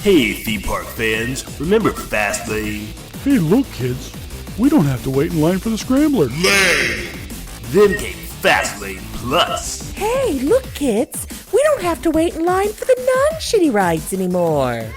Hey, theme park fans, remember Fastlane? Hey, look, kids. We don't have to wait in line for the Scrambler. Lane! Then came Fastlane Plus. Hey, look, kids. We don't have to wait in line for the non-shitty rides anymore.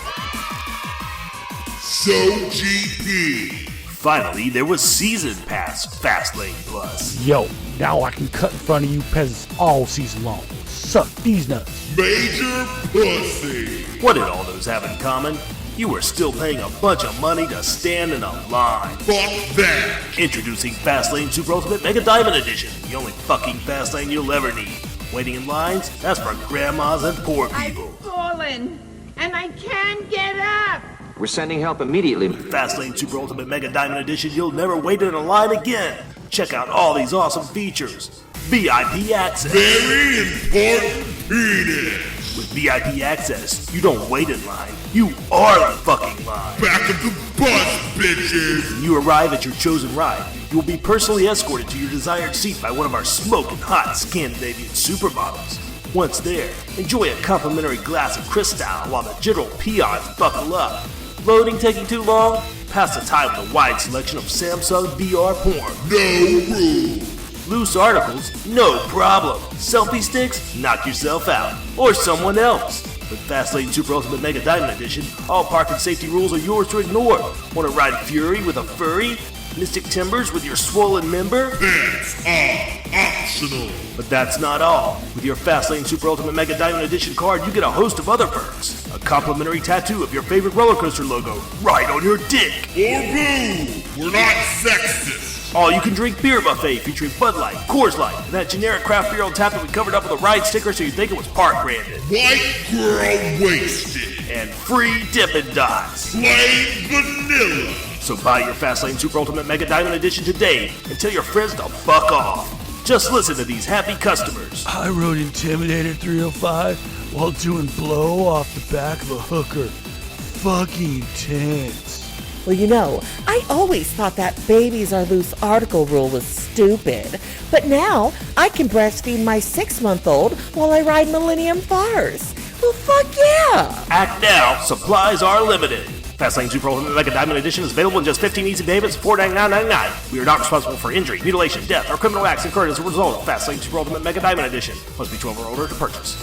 So GP. Finally, there was Season Pass Fastlane Plus. Yo, now I can cut in front of you peasants all season long. Suck these nuts. Major pussy. What did all those have in common? You were still paying a bunch of money to stand in a line. Fuck that. Introducing Fastlane Super Ultimate Mega Diamond Edition, the only fucking Fastlane you'll ever need. Waiting in lines? That's for grandmas and poor people. I've fallen, and I can't get up. We're sending help immediately. Fastlane Super Ultimate Mega Diamond Edition, you'll never wait in a line again. Check out all these awesome features. VIP access. Very important penis. With VIP access, you don't wait in line. You are the fucking line. Back of the bus, bitches. When you arrive at your chosen ride, you will be personally escorted to your desired seat by one of our smoking hot Scandinavian supermodels. Once there, enjoy a complimentary glass of Cristal while the general peons buckle up. Loading taking too long? Pass the time with a wide selection of Samsung VR porn. No rules. Loose articles? No problem. Selfie sticks? Knock yourself out. Or someone else. With Fastlane Super Ultimate Mega Diamond Edition, all park and safety rules are yours to ignore. Want to ride Fury with a furry? Mystic Timbers with your swollen member? That's all optional. But that's not all. With your Fastlane Super Ultimate Mega Diamond Edition card, you get a host of other perks. A complimentary tattoo of your favorite roller coaster logo right on your dick. Or boo. We're not sexist. All you can drink beer buffet featuring Bud Light, Coors Light, and that generic craft beer on tap that we covered up with a ride sticker so you think it was park branded. White girl wasted. And free Dippin' Dots. Plain vanilla. So buy your Fastlane Super Ultimate Mega Diamond Edition today and tell your friends to fuck off. Just listen to these happy customers. I rode Intimidator 305 while doing blow off the back of a hooker. Fucking intense. Well, you know, I always thought that babies are loose article rule was stupid. But now, I can breastfeed my 6-month-old while I ride Millennium Farce. Well, fuck yeah! Act now, supplies are limited. Fastlane Super Ultimate Mega Diamond Edition is available in just 15 easy payments for $499.99. We are not responsible for injury, mutilation, death, or criminal acts incurred as a result of Fastlane Super Ultimate Mega Diamond Edition. Must be 12 or older to purchase.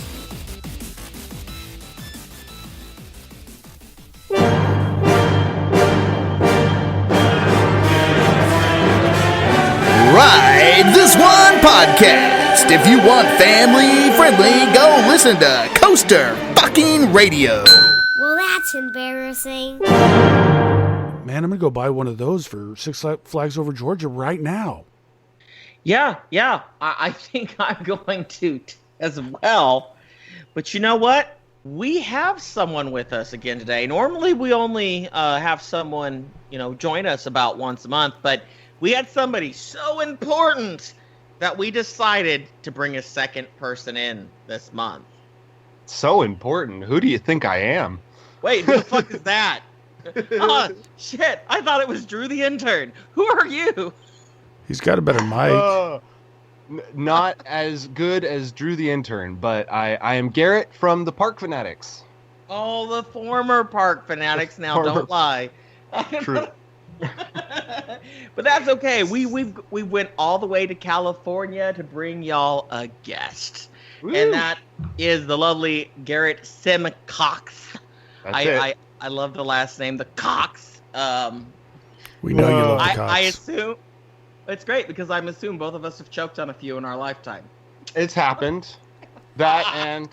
Ride This One Podcast. If you want family friendly, go listen to Coaster Fucking Radio. Well, that's embarrassing. Man, I'm going to go buy one of those for Six Flags Over Georgia right now. Yeah. I think I'm going to as well. But you know what? We have someone with us again today. Normally, we only have someone, join us about once a month. But we had somebody so important that we decided to bring a second person in this month. So important? Who do you think I am? Wait, who the fuck is that? Oh, shit. I thought it was Drew the intern. Who are you? He's got a better mic. Not as good as Drew the intern, but I am Garrett from the Park Fanatics. Oh, the former Park Fanatics. Now, don't lie. True. But that's okay. We went all the way to California to bring y'all a guest. Woo. And that is the lovely Garrett Simcox. I love the last name, the Cox. We know you love the Cox. I assume it's great because I'm assuming both of us have choked on a few in our lifetime. It's happened. That and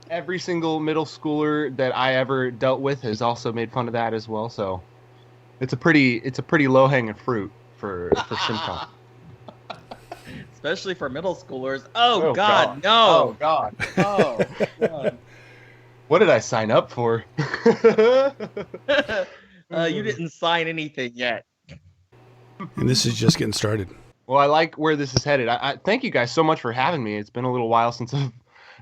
every single middle schooler that I ever dealt with has also made fun of that as well. So it's a pretty low hanging fruit for Simcox. Especially for middle schoolers. Oh God, no. Oh God. Oh God. What did I sign up for? You didn't sign anything yet. And this is just getting started. Well, I like where this is headed. I thank you guys so much for having me. It's been a little while since I've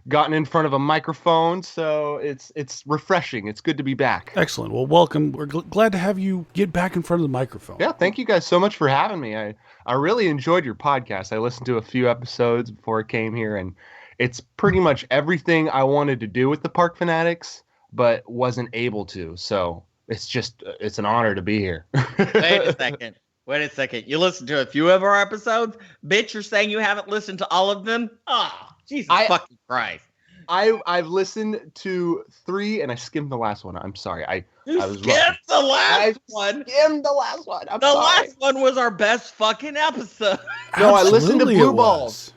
gotten in front of a microphone, so it's refreshing. It's good to be back. Excellent. Well, welcome. We're glad to have you get back in front of the microphone. Yeah, thank you guys so much for having me. I really enjoyed your podcast. I listened to a few episodes before I came here, and it's pretty much everything I wanted to do with the Park Fanatics, but wasn't able to. So it's an honor to be here. Wait a second. You listened to a few of our episodes? Bitch, you're saying you haven't listened to all of them? Oh, Jesus fucking Christ. I've listened to 3 and I skimmed the last one. I'm sorry. I skimmed the last one. Skimmed the last one. The last one was our best fucking episode. No, I listened to Blue it Balls.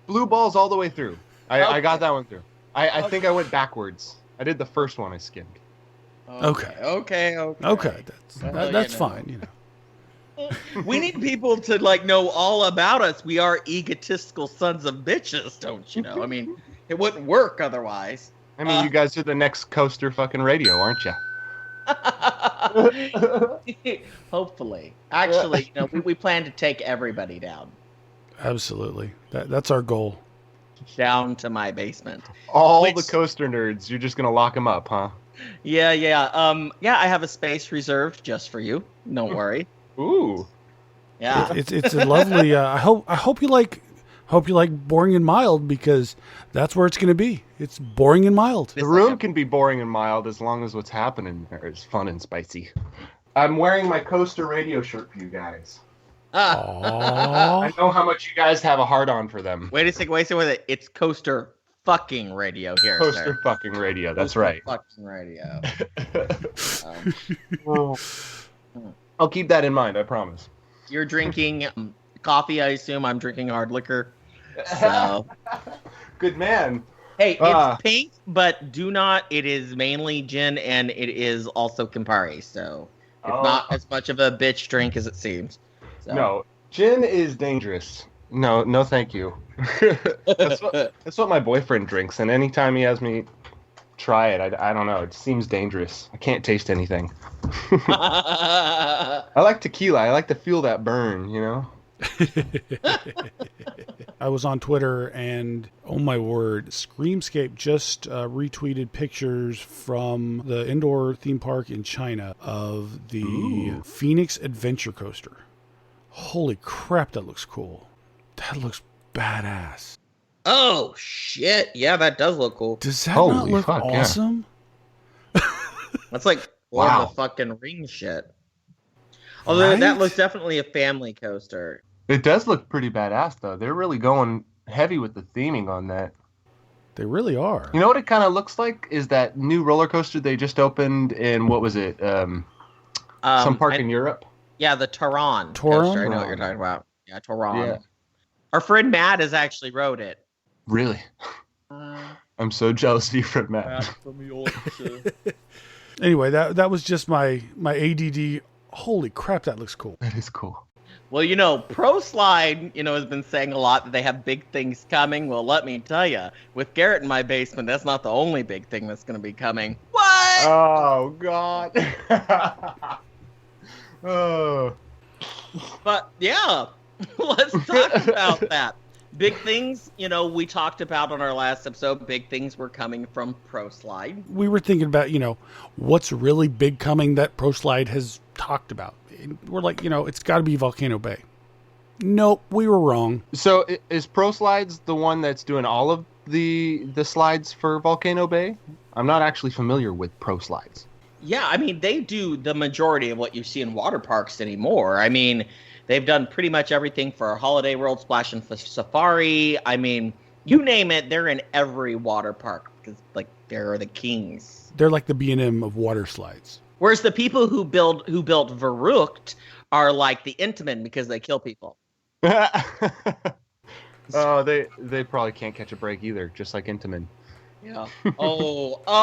Blue Balls all the way through. I got that one through. I think I went backwards. I did the first one I skimmed. Okay. That's fine, We need people to know all about us. We are egotistical sons of bitches, don't you know? I mean, it wouldn't work otherwise. I mean, you guys are the next Coaster fucking radio, aren't you? Hopefully. Actually, we plan to take everybody down. Absolutely. That's our goal. Down to my basement. All the coaster nerds, you're just going to lock them up, huh? Yeah. I have a space reserved just for you. Don't worry. Ooh. Yeah. It's a lovely I hope you like boring and mild, because that's where it's going to be. It's boring and mild. The room can be boring and mild as long as what's happening there is fun and spicy. I'm wearing my Coaster radio shirt for you guys. I know how much you guys have a hard on for them. Wait a second. It's Coaster fucking radio here. Coaster fucking radio. That's right. Fucking radio. I'll keep that in mind. I promise. You're drinking coffee, I assume. I'm drinking hard liquor. So. Good man. Hey, it's pink, but it is mainly gin, and it is also Campari, so it's not as much of a bitch drink as it seems. So. No, gin is dangerous. No, thank you. That's what my boyfriend drinks, and anytime he has me try it, I don't know, it seems dangerous. I can't taste anything. I like tequila. I like to feel that burn, I was on Twitter, and oh my word, Screamscape just retweeted pictures from the indoor theme park in China of the Phoenix Adventure Coaster. Holy crap, that looks cool. That looks badass. Oh shit, yeah, that does look cool. Does that not look awesome? Yeah. That's like Lord of the fucking Ring shit. Although that looks definitely a family coaster. It does look pretty badass, though. They're really going heavy with the theming on that. They really are. You know what it kind of looks like? Is that new roller coaster they just opened in, what was it? Some park in Europe? Yeah, the Tehran coaster. I know what you're talking about. Yeah, Tehran. Yeah. Our friend Matt has actually rode it. Really? I'm so jealous of you, friend Matt. Anyway, that was just my ADD. Holy crap, that looks cool. That is cool. Well, ProSlide, has been saying a lot that they have big things coming. Well, let me tell you, with Garrett in my basement, that's not the only big thing that's going to be coming. What? Oh, God. Oh. But, yeah, let's talk about that. Big things, we talked about on our last episode, big things were coming from ProSlide. We were thinking about, what's really big coming that ProSlide has talked about. We're like, it's got to be Volcano Bay. Nope, we were wrong. So is ProSlides the one that's doing all of the slides for Volcano Bay? I'm not actually familiar with ProSlides. Yeah, I mean, they do the majority of what you see in water parks anymore. I mean, they've done pretty much everything for Holiday World, Splash and Safari. I mean, you name it, they're in every water park because, they're the kings. They're like the B&M of water slides. Whereas the people who built Verrückt are like the Intamin because they kill people. Oh, they probably can't catch a break either, just like Intamin. Yeah. Oh.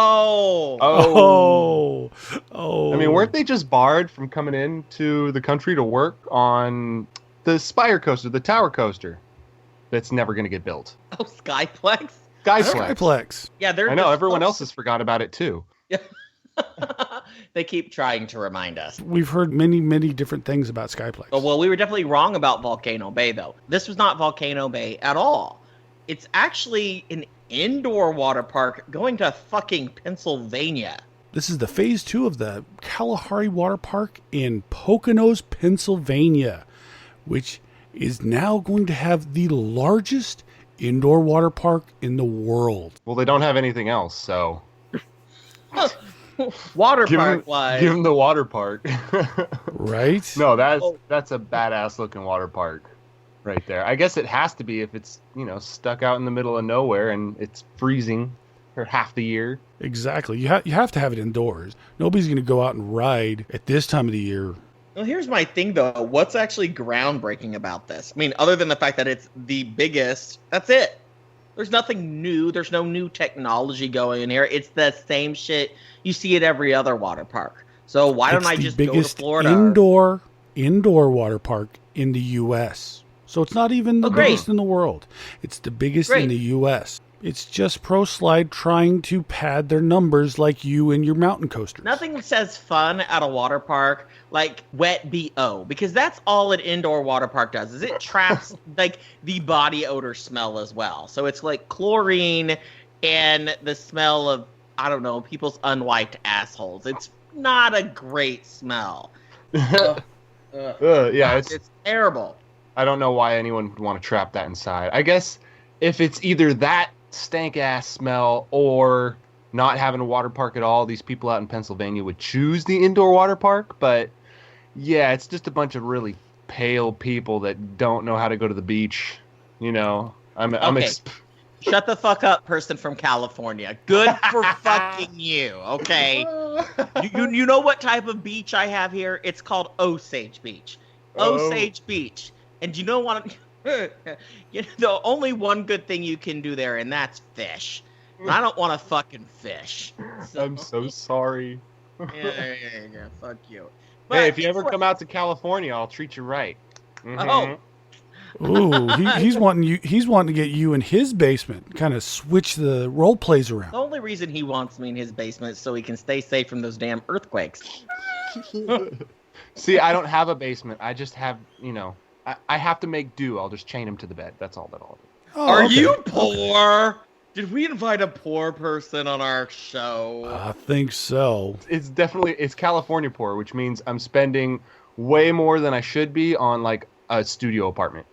I mean, weren't they just barred from coming into the country to work on the Spire coaster, the Tower coaster, that's never going to get built? Oh, Skyplex? Skyplex. Yeah, I know, everyone else has forgot about it too. Yeah. They keep trying to remind us. We've heard many, many different things about Skyplex. Oh, well, we were definitely wrong about Volcano Bay, though. This was not Volcano Bay at all. It's actually an indoor water park going to fucking Pennsylvania. This is the phase 2 of the Kalahari Water Park in Poconos, Pennsylvania, which is now going to have the largest indoor water park in the world. Well, they don't have anything else, so... Water park wise. Give him the water park. Right? No, that's a badass looking water park right there. I guess it has to be if it's, stuck out in the middle of nowhere and it's freezing for half the year. Exactly. You have to have it indoors. Nobody's going to go out and ride at this time of the year. Well, here's my thing, though. What's actually groundbreaking about this? I mean, other than the fact that it's the biggest, that's it. There's nothing new. There's no new technology going in here. It's the same shit you see at every other water park. So why don't I just go to Florida? Indoor water park in the U.S. So it's not even the biggest in the world. It's the biggest in the U.S. It's just Pro Slide trying to pad their numbers like you and your mountain coasters. Nothing says fun at a water park like wet BO, because that's all an indoor water park does, is it traps like the body odor smell as well. So it's like chlorine and the smell of, I don't know, people's unwiped assholes. It's not a great smell. Yeah, it's terrible. I don't know why anyone would want to trap that inside. I guess if it's either that stank ass smell or not having a water park at all, these people out in Pennsylvania would choose the indoor water park. But yeah, it's just a bunch of really pale people that don't know how to go to the beach. Shut the fuck up, person from California. Good for fucking you, okay? You know what type of beach I have here? It's called Osage Beach. Osage Beach. And you know what? The only one good thing you can do there, and that's fish. And I don't want to fucking fish. So. I'm so sorry. Yeah, fuck you. But hey, if you ever come out to California, I'll treat you right. Mm-hmm. Ooh, he's wanting to get you in his basement, kind of switch the role plays around. The only reason he wants me in his basement is so he can stay safe from those damn earthquakes. See, I don't have a basement. I just have, I have to make do. I'll just chain him to the bed. That's all that'll do. Are you poor? Okay. Did we invite a poor person on our show? I think so. It's California poor, which means I'm spending way more than I should be on like a studio apartment,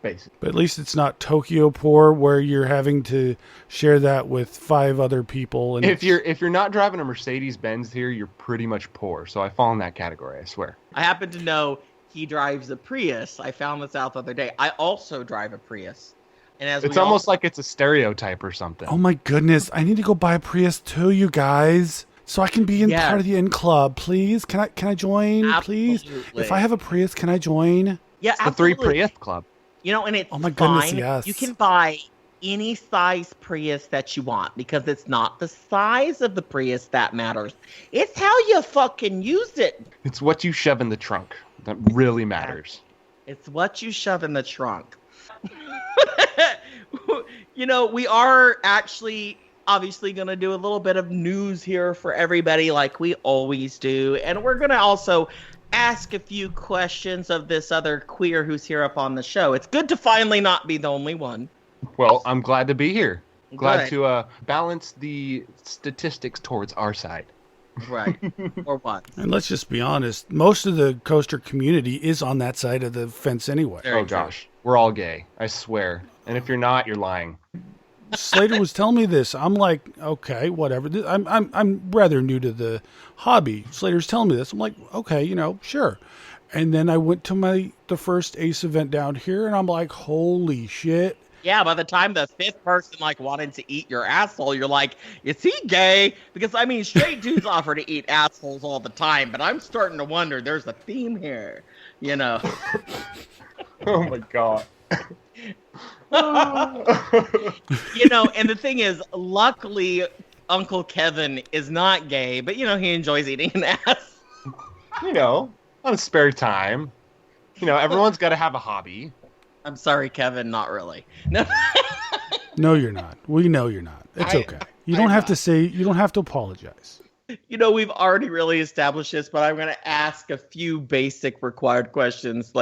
basically. But at least it's not Tokyo poor, where you're having to share that with 5 other people. And if you're not driving a Mercedes-Benz here, you're pretty much poor. So I fall in that category, I swear. I happen to know he drives a Prius. I found this out the other day. I also drive a Prius. And it's almost like it's a stereotype or something. Oh my goodness. I need to go buy a Prius too, you guys. So I can be in part of the in club, please. Can I join, absolutely. Please? If I have a Prius, can I join? Yeah, it's absolutely. The 3 Prius club. And it's oh my goodness, fine. Yes. You can buy any size Prius that you want, because it's not the size of the Prius that matters. It's how you fucking use it. It's what you shove in the trunk that really matters. It's what you shove in the trunk. We are actually obviously going to do a little bit of news here for everybody like we always do. And we're going to also ask a few questions of this other queer who's here up on the show. It's good to finally not be the only one. Well, I'm glad to be here. Glad to balance the statistics towards our side. Right. Or what? And let's just be honest. Most of the coaster community is on that side of the fence anyway. Gosh. We're all gay. I swear. And if you're not, you're lying. Slater was telling me this. I'm like, okay, whatever. I'm rather new to the hobby. Slater's telling me this. I'm like, okay, sure. And then I went to the first Ace event down here, and I'm like, holy shit. Yeah, by the time the 5th person wanted to eat your asshole, you're like, is he gay? Because straight dudes offer to eat assholes all the time, but I'm starting to wonder. There's a theme here, Oh my god. And the thing is, luckily, Uncle Kevin is not gay, but he enjoys eating an ass. On his spare time. Everyone's got to have a hobby. I'm sorry, Kevin, not really. No. No, you're not. We know you're not. It's okay. You don't have to apologize. We've already really established this, but I'm going to ask a few basic required questions.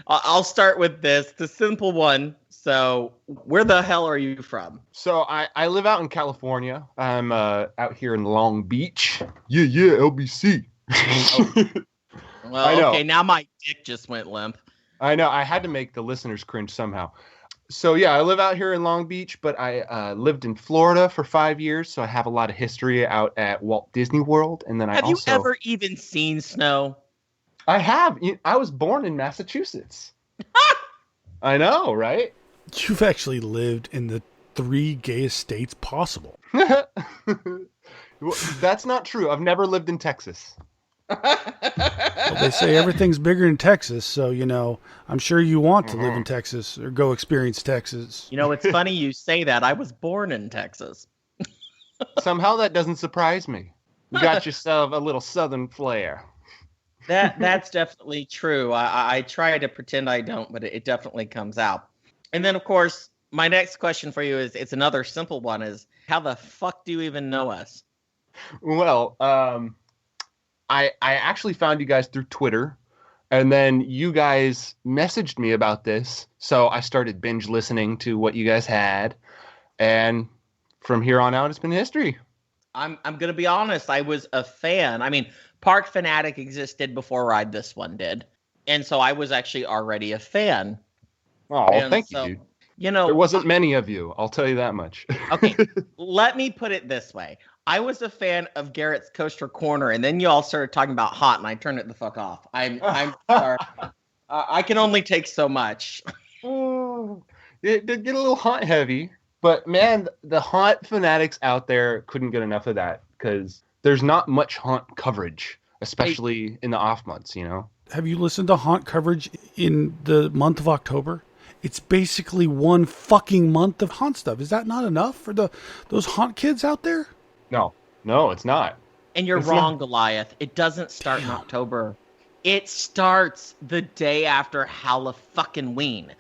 I'll start with this, the simple one. So, where the hell are you from? So, I live out in California. I'm out here in Long Beach. Yeah, LBC. Well, okay, now my dick just went limp. I know. I had to make the listeners cringe somehow. So yeah, I live out here in Long Beach, but I lived in Florida for 5 years, so I have a lot of history out at Walt Disney World, and then Have you ever even seen snow? I have. I was born in Massachusetts. I know, right? You've actually lived in the 3 gayest states possible. That's not true. I've never lived in Texas. Well, they say everything's bigger in Texas, so, I'm sure you want to live in Texas or go experience Texas. It's funny you say that. I was born in Texas. Somehow that doesn't surprise me. You got yourself a little southern flair. That's definitely true. I try to pretend I don't, but it definitely comes out. And then, of course, my next question for you it's another simple one, is how the fuck do you even know us? Well, I actually found you guys through Twitter, and then you guys messaged me about this, so I started binge listening to what you guys had, and from here on out, it's been history. I'm going to be honest. I was a fan. I mean, Park Fanatic existed before Ride This One did, and so I was actually already a fan. Oh, thank you, dude. There wasn't many of you, I'll tell you that much. Okay, let me put it this way. I was a fan of Garrett's Coaster Corner, and then you all started talking about Hot, and I turned it the fuck off. I'm sorry. I can only take so much. It did get a little haunt heavy, but man, the haunt fanatics out there couldn't get enough of that, because there's not much haunt coverage, especially in the off months, Have you listened to haunt coverage in the month of October? It's basically one fucking month of haunt stuff. Is that not enough for those haunt kids out there? No, it's not. And you're wrong, Goliath. It doesn't start in October. It starts the day after Halloween.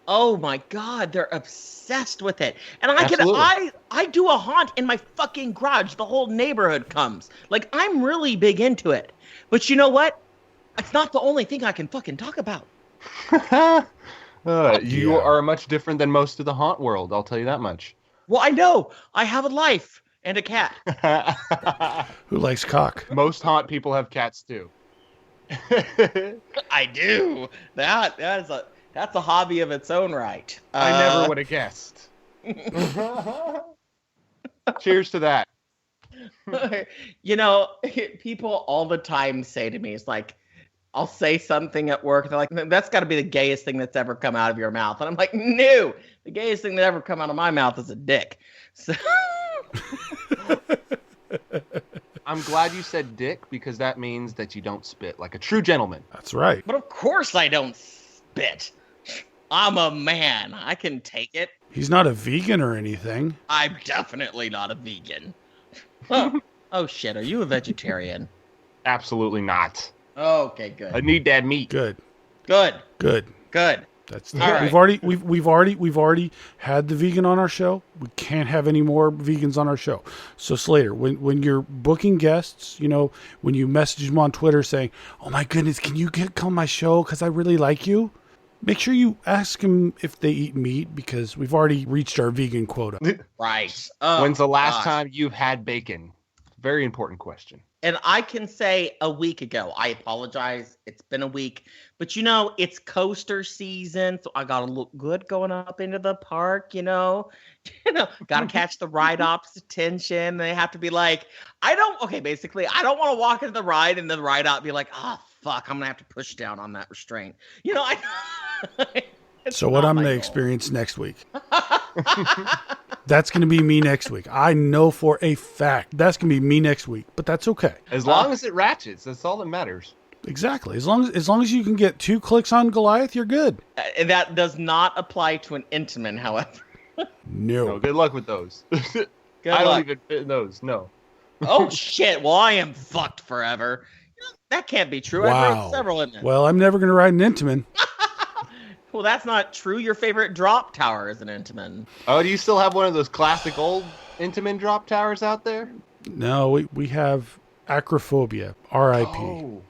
Oh my God, they're obsessed with it. And I do a haunt in my fucking garage. The whole neighborhood comes. Like, I'm really big into it. But you know what? It's not the only thing I can fucking talk about. You are much different than most of the haunt world, I'll tell you that much. Well, I know. I have a life and a cat. Who likes cock? Most haunt people have cats too. I do. That's a hobby of its own right. I never would have guessed. Cheers to that. People all the time say to me, it's like, I'll say something at work, they're like, that's got to be the gayest thing that's ever come out of your mouth. And I'm like, no, the gayest thing that ever come out of my mouth is a dick. So I'm glad you said dick, because that means that you don't spit like a true gentleman. That's right. But of course I don't spit. I'm a man. I can take it. He's not a vegan or anything. I'm definitely not a vegan. Oh shit, are you a vegetarian? Absolutely not. Okay, good. I need that meat. Good. That's all right. We've already had the vegan on our show. We can't have any more vegans on our show. So Slater, when you're booking guests, when you message them on Twitter saying, "Oh my goodness, can you come on my show because I really like you?" Make sure you ask them if they eat meat, because we've already reached our vegan quota. Right. When's the last time you've had bacon? Very important question. And I can say a week ago. I apologize. It's been a week. But, it's coaster season, so I got to look good going up into the park, got to catch the ride op's attention. They have to be like, I don't want to walk into the ride and the ride op be like, oh, fuck, I'm going to have to push down on that restraint. So what I'm going to experience next week. That's going to be me next week. I know for a fact that's going to be me next week, but that's okay. As long as it ratchets, that's all that matters. Exactly. As long as you can get 2 clicks on Goliath, you're good. That does not apply to an Intamin, however. No. Good luck with those. I don't even fit in those. No. Oh shit! Well, I am fucked forever. That can't be true. Wow. I've rode several in there. Well, I'm never going to ride an Intamin. Well, that's not true. Your favorite drop tower is an Intamin. Oh, do you still have one of those classic old Intamin drop towers out there? No, we have acrophobia. R.I.P.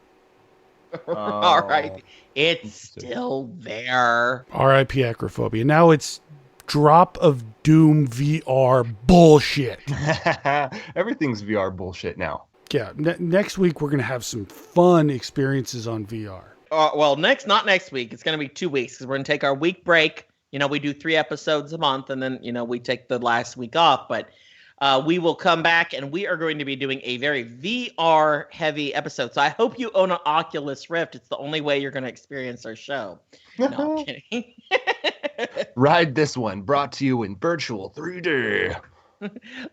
R.I.P. It's still there. R.I.P. acrophobia. Now it's Drop of Doom VR bullshit. Everything's VR bullshit now. Yeah, next week we're going to have some fun experiences on VR. Well, not next week. It's going to be 2 weeks, because we're going to take our week break we do 3 episodes a month, and then, we take the last week off. But we will come back, and we are going to be doing a very VR-heavy episode. So I hope you own an Oculus Rift. It's the only way you're going to experience our show. No, I'm kidding. Ride this one, brought to you in virtual 3D.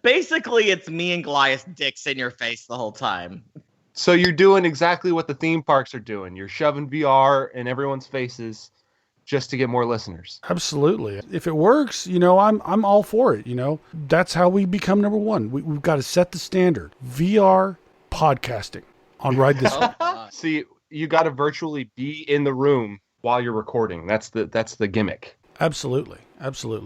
Basically, it's me and Goliath's dicks in your face the whole time. So you're doing exactly what the theme parks are doing. You're shoving VR in everyone's faces just to get more listeners. Absolutely. If it works, I'm all for it. That's how we become number one. We've got to set the standard. VR podcasting on Ride This One. See, you got to virtually be in the room while you're recording. That's the gimmick. Absolutely.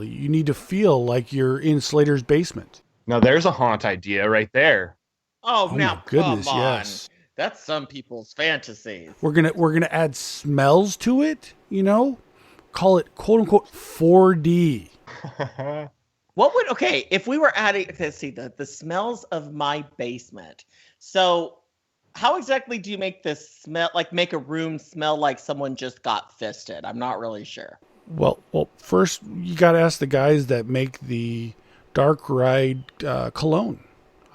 You need to feel like you're in Slater's basement. Now there's a haunt idea right there. Oh, now my goodness, come on. yes. That's some people's fantasies. We're gonna add smells to it. Call it quote unquote 4D. If we were adding, let's see, the smells of my basement. So how exactly do you make this smell, make a room smell like someone just got fisted? I'm not really sure. Well, first you got to ask the guys that make the dark ride cologne.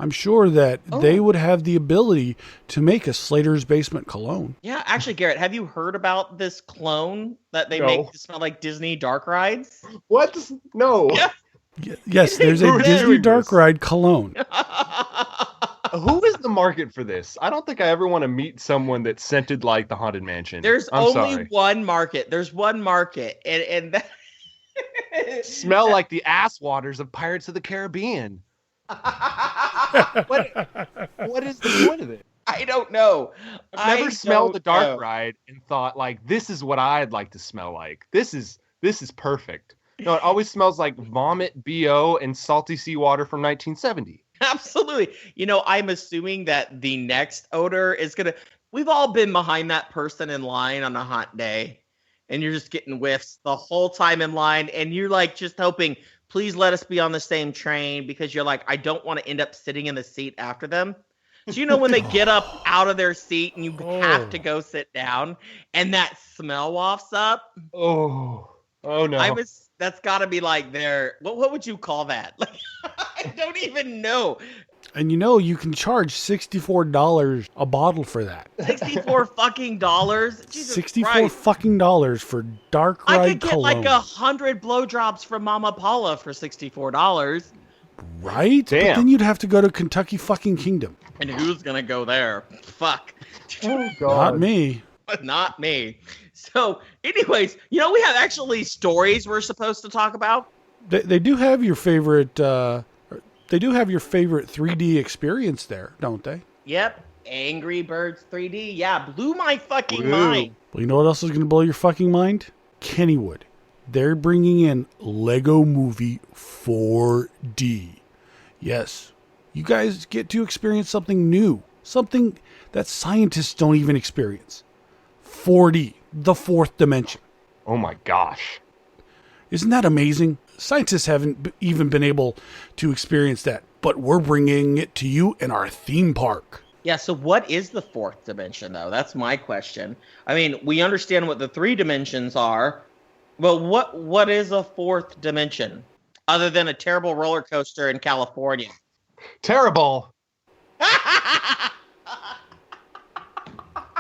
I'm sure that they would have the ability to make a Slater's Basement cologne. Yeah, actually, Garrett, have you heard about this clone that they make to smell like Disney dark rides? What? No. Yeah. Yes, there's a Disney dark ride cologne. Who is the market for this? I don't think I ever want to meet someone that's scented like the Haunted Mansion. There's only one market. There's one market, and that smell like the ass waters of Pirates of the Caribbean. What is the point of it? I don't know. I've never smelled the dark ride and thought, this is what I'd like to smell like. This is perfect. No, it always smells like vomit, BO, and salty seawater from 1970. Absolutely. I'm assuming that the next odor is we've all been behind that person in line on a hot day, and you're just getting whiffs the whole time in line, and you're just hoping, please let us be on the same train, because you're I don't want to end up sitting in the seat after them. So when they get up out of their seat and you have to go sit down, and that smell wafts up. Oh no. That's got to be their, what would you call that? I don't even know. And you can charge $64 a bottle for that. $64 fucking dollars? $64 fucking dollars for dark ride I could get cologne. 100 blowjobs from Mama Paula for $64. Right? Damn. But then you'd have to go to Kentucky fucking Kingdom. And who's gonna go there? Fuck. Oh, God. Not me. Not me. So, anyways, we have actually stories we're supposed to talk about. They do have your favorite. They do have your favorite 3D experience there, don't they? Yep. Angry Birds 3D. Yeah, blew my fucking mind. Well, you know what else is going to blow your fucking mind? Kennywood. They're bringing in Lego Movie 4D. Yes, you guys get to experience something new, something that scientists don't even experience. 4D, the fourth dimension. Oh my gosh. Isn't that amazing? Scientists haven't even been able to experience that, but we're bringing it to you in our theme park. Yeah, so what is the fourth dimension, though? That's my question. I mean, we understand what the 3 dimensions are, but what is a fourth dimension other than a terrible roller coaster in California? Terrible.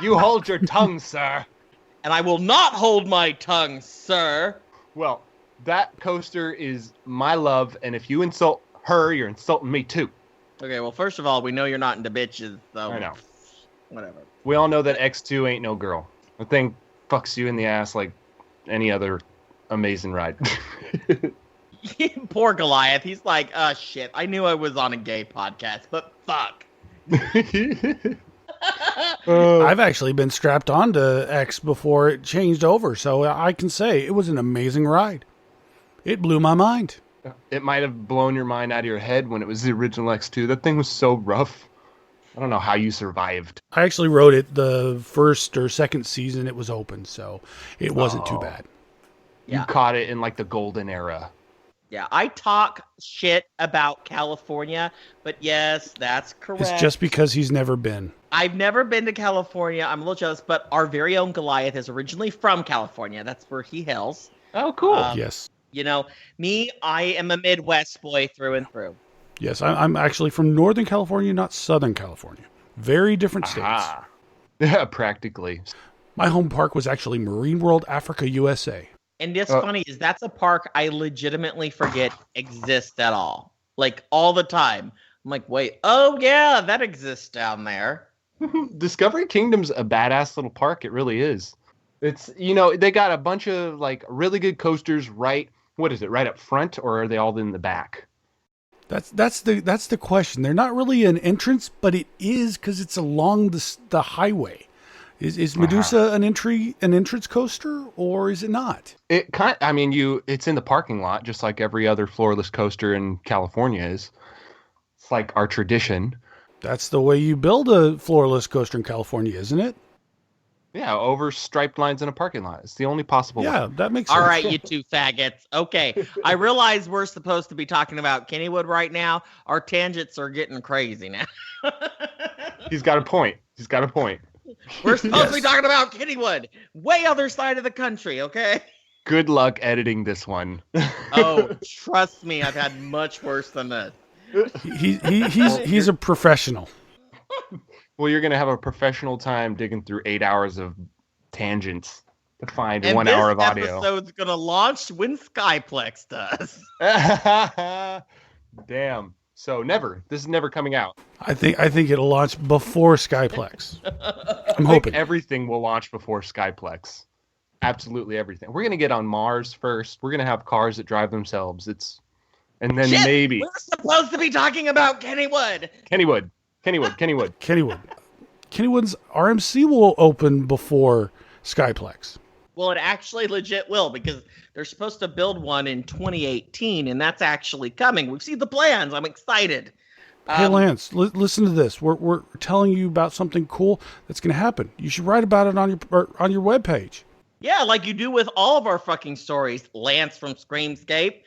You hold your tongue, sir. And I will not hold my tongue, sir. Well, that coaster is my love, and if you insult her, you're insulting me too. Okay, well, first of all, we know you're not into bitches, so I know. Whatever. We all know that X2 ain't no girl. The thing fucks you in the ass like any other amazing ride. Poor Goliath. He's like, shit, I knew I was on a gay podcast, but fuck. I've actually been strapped onto X before it changed over, so I can say it was an amazing ride. It blew my mind. It might have blown your mind out of your head when it was the original X2. That thing was so rough. I don't know how you survived. I actually rode it the first or second season it was open, so it wasn't too bad. You caught it in like the golden era. Yeah, I talk shit about California, but yes, that's correct. It's just because he's never been. I've never been to California. I'm a little jealous, but our very own Goliath is originally from California. That's where he hails. Oh, cool. Yes. You know, me, I am a Midwest boy through and through. Yes, I'm actually from Northern California, not Southern California. Very different states. Ah. Yeah, practically. My home park was actually Marine World Africa, USA. And it's funny is that's a park I legitimately forget exists at all. Like all the time. I'm like, wait, oh yeah, that exists down there. Discovery Kingdom's a badass little park. It really is. It's, they got a bunch of like really good coasters right up front, or are they all in the back? That's the question. They're not really an entrance, but it is because it's along the highway. Is Medusa an entrance coaster, or is it not? It's in the parking lot, just like every other floorless coaster in California is. It's like our tradition. That's the way you build a floorless coaster in California, isn't it? Yeah, over striped lines in a parking lot. It's the only possible way. Yeah, that makes sense. All right, you two faggots. Okay, I realize we're supposed to be talking about Kennywood right now. Our tangents are getting crazy now. He's got a point. We're supposed to be talking about Kennywood, way other side of the country, okay? Good luck editing this one. Oh, trust me, I've had much worse than this. He's a professional. Well, you're going to have a professional time digging through 8 hours of tangents to find 1 hour of audio. This episode's going to launch when Skyplex does. Damn. So this is never coming out. I think it'll launch before Skyplex. I'm hoping everything will launch before Skyplex. Absolutely everything. We're going to get on Mars first. We're going to have cars that drive themselves. And then maybe we're supposed to be talking about Kennywood. Kennywood's RMC will open before Skyplex. Well, it actually legit will, because they're supposed to build one in 2018, and that's actually coming. We've seen the plans. I'm excited. Hey, Lance, listen to this. We're telling you about something cool that's going to happen. You should write about it on your webpage. Yeah, like you do with all of our fucking stories, Lance from Screamscape.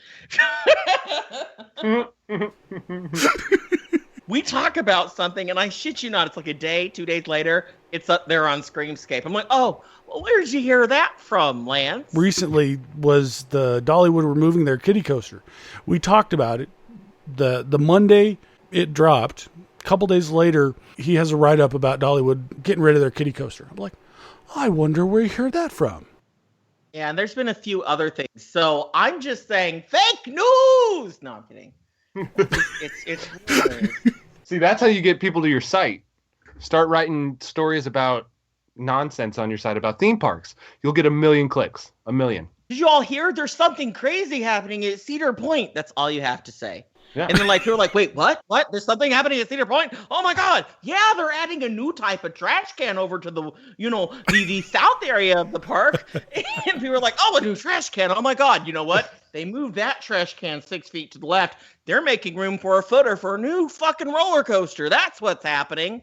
We talk about something, and I shit you not, it's like a day, 2 days later, it's up there on Screamscape. I'm like, oh, well, where did you hear that from, Lance? Recently was the Dollywood removing their kiddie coaster. We talked about it. The Monday it dropped. A couple days later, he has a write-up about Dollywood getting rid of their kiddie coaster. I'm like, I wonder where you heard that from. Yeah, and there's been a few other things. So I'm just saying, fake news! No, I'm kidding. It's See, that's how you get people to your site. Start writing stories about nonsense on your site about theme parks. You'll get 1 million clicks. 1 million. Did you all hear? There's something crazy happening at Cedar Point. That's all you have to say. Yeah. And then people are like, wait, what? There's something happening at Cedar Point? Oh my God. Yeah, they're adding a new type of trash can over to the south area of the park. And people are like, oh, a new trash can. Oh my God. You know what? They moved that trash can 6 feet to the left. They're making room for a footer for a new fucking roller coaster. That's what's happening.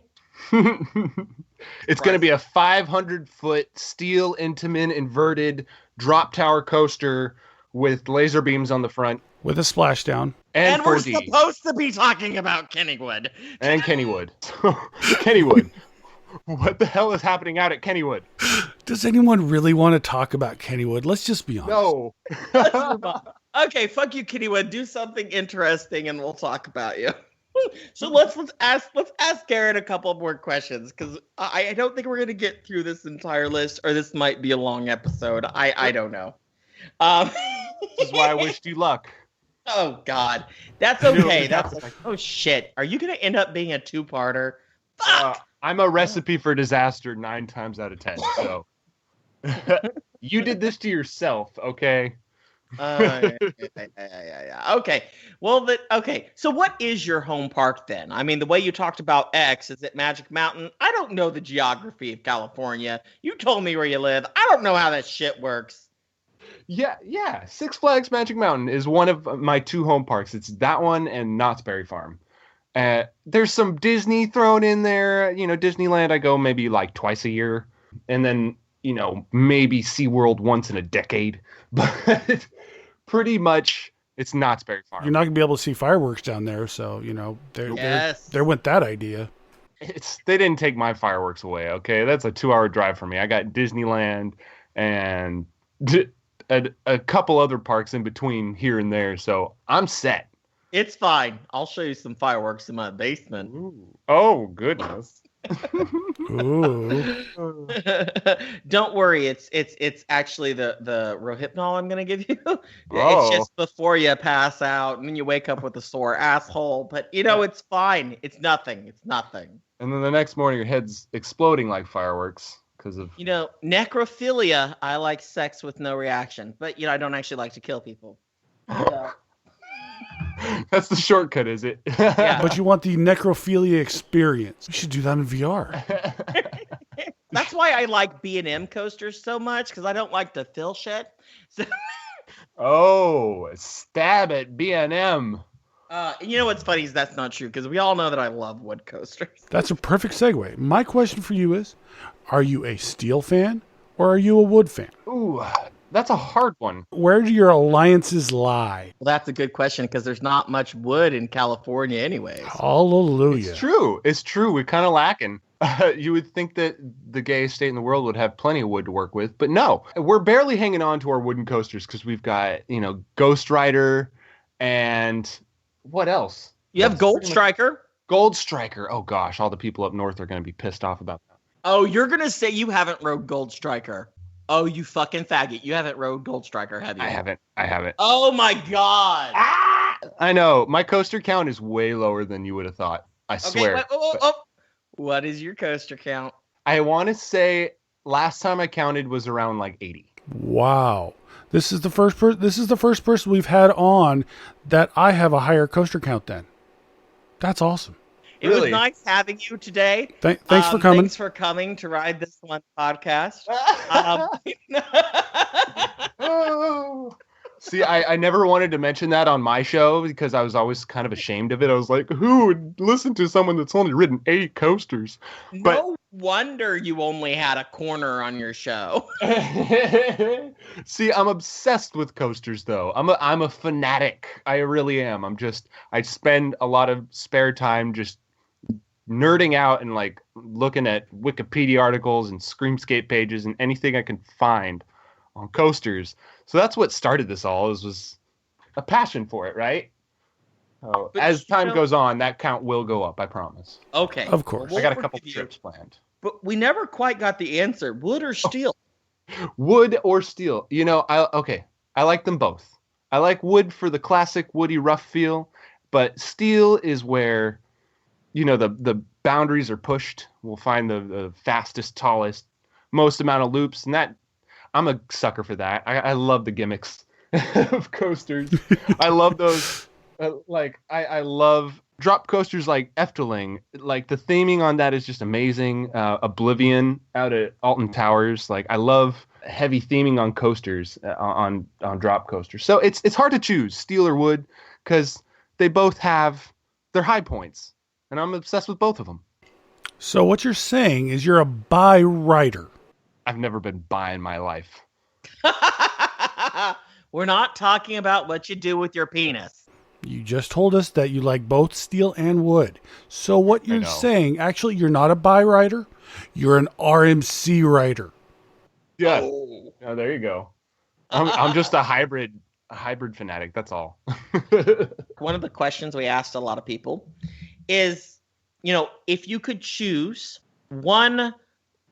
It's going to be a 500-foot steel Intamin inverted drop tower coaster with laser beams on the front. With a splashdown. And we're supposed to be talking about Kennywood. And Kennywood. Kennywood. What the hell is happening out at Kennywood? Does anyone really want to talk about Kennywood? Let's just be honest. No. Okay, fuck you, Kennywood. Do something interesting and we'll talk about you. So let's ask Garrett a couple more questions, because I don't think we're going to get through this entire list, or this might be a long episode. I don't know. This is why I wished you luck. Oh, God. That's okay. Oh, shit. Are you going to end up being a two-parter? Fuck! I'm a recipe for disaster 9 times out of 10, so. You did this to yourself, okay? Yeah. Okay. Well, okay. So what is your home park then? I mean, the way you talked about X, is it Magic Mountain? I don't know the geography of California. You told me where you live. I don't know how that shit works. Yeah. Six Flags Magic Mountain is one of my 2 home parks. It's that one and Knott's Berry Farm. There's some Disney thrown in there. Disneyland, I go maybe like twice a year. And then, maybe SeaWorld once in a decade. But pretty much it's Knott's Berry Farm. You're not going to be able to see fireworks down there. So, there went that idea. They didn't take my fireworks away, okay? That's a 2-hour drive for me. I got Disneyland and a couple other parks in between here and there, so I'm set. It's fine. I'll show you some fireworks in my basement. Ooh. Oh, goodness. Ooh. Don't worry, it's actually the Rohypnol I'm gonna give you. Oh. It's just before you pass out and then you wake up with a sore asshole. But it's fine. It's nothing. It's nothing. And then the next morning, your head's exploding like fireworks because of necrophilia. I like sex with no reaction, but I don't actually like to kill people. So. That's the shortcut, is it? Yeah. But you want the necrophilia experience. You should do that in VR. That's why I like B&M coasters so much, because I don't like to feel shit. So... Oh, stab at B&M. What's funny is that's not true, because we all know that I love wood coasters. That's a perfect segue. My question for you is, are you a steel fan or are you a wood fan? Ooh, that's a hard one. Where do your alliances lie? Well, that's a good question, because there's not much wood in California anyways. Hallelujah. It's true. We're kind of lacking. You would think that the gayest state in the world would have plenty of wood to work with, but no. We're barely hanging on to our wooden coasters because we've got, Ghost Rider and what else? You have Gold Striker. Gold Striker. Oh, gosh. All the people up north are going to be pissed off about that. Oh, you're going to say you haven't rode Gold Striker. Oh, you fucking faggot. You haven't rode Gold Striker, have you? I haven't. Oh, my God. I know. My coaster count is way lower than you would have thought. I swear. What is your coaster count? I want to say last time I counted was around like 80. Wow. This is the first person we've had on that I have a higher coaster count than. That's awesome. It was nice having you today. Thanks for coming. Thanks for coming to Ride This One podcast. See, I never wanted to mention that on my show because I was always kind of ashamed of it. I was like, who would listen to someone that's only ridden 8 coasters? No wonder you only had a corner on your show. See, I'm obsessed with coasters, though. I'm a fanatic. I really am. I spend a lot of spare time just nerding out and like looking at Wikipedia articles and Screamscape pages and anything I can find on coasters. So that's what started this all. Was a passion for it, right? Oh, as time goes on, that count will go up. I promise. Okay, of course. I got a couple trips planned, but we never quite got the answer: wood or steel? Wood or steel? I like them both. I like wood for the classic woody rough feel, but steel is where the boundaries are pushed. We'll find the fastest, tallest, most amount of loops, and that. I'm a sucker for that. I love the gimmicks of coasters. I love those. I love drop coasters like Efteling. Like the theming on that is just amazing. Oblivion out at Alton Towers. Like I love heavy theming on coasters on drop coasters. So it's hard to choose steel or wood because they both have their high points, and I'm obsessed with both of them. So what you're saying is you're a bi rider. I've never been bi in my life. We're not talking about what you do with your penis. You just told us that you like both steel and wood. So what you're saying, actually, you're not a bi rider. You're an RMC rider. Yeah. Oh, there you go. I'm just a hybrid fanatic. That's all. One of the questions we asked a lot of people is, if you could choose one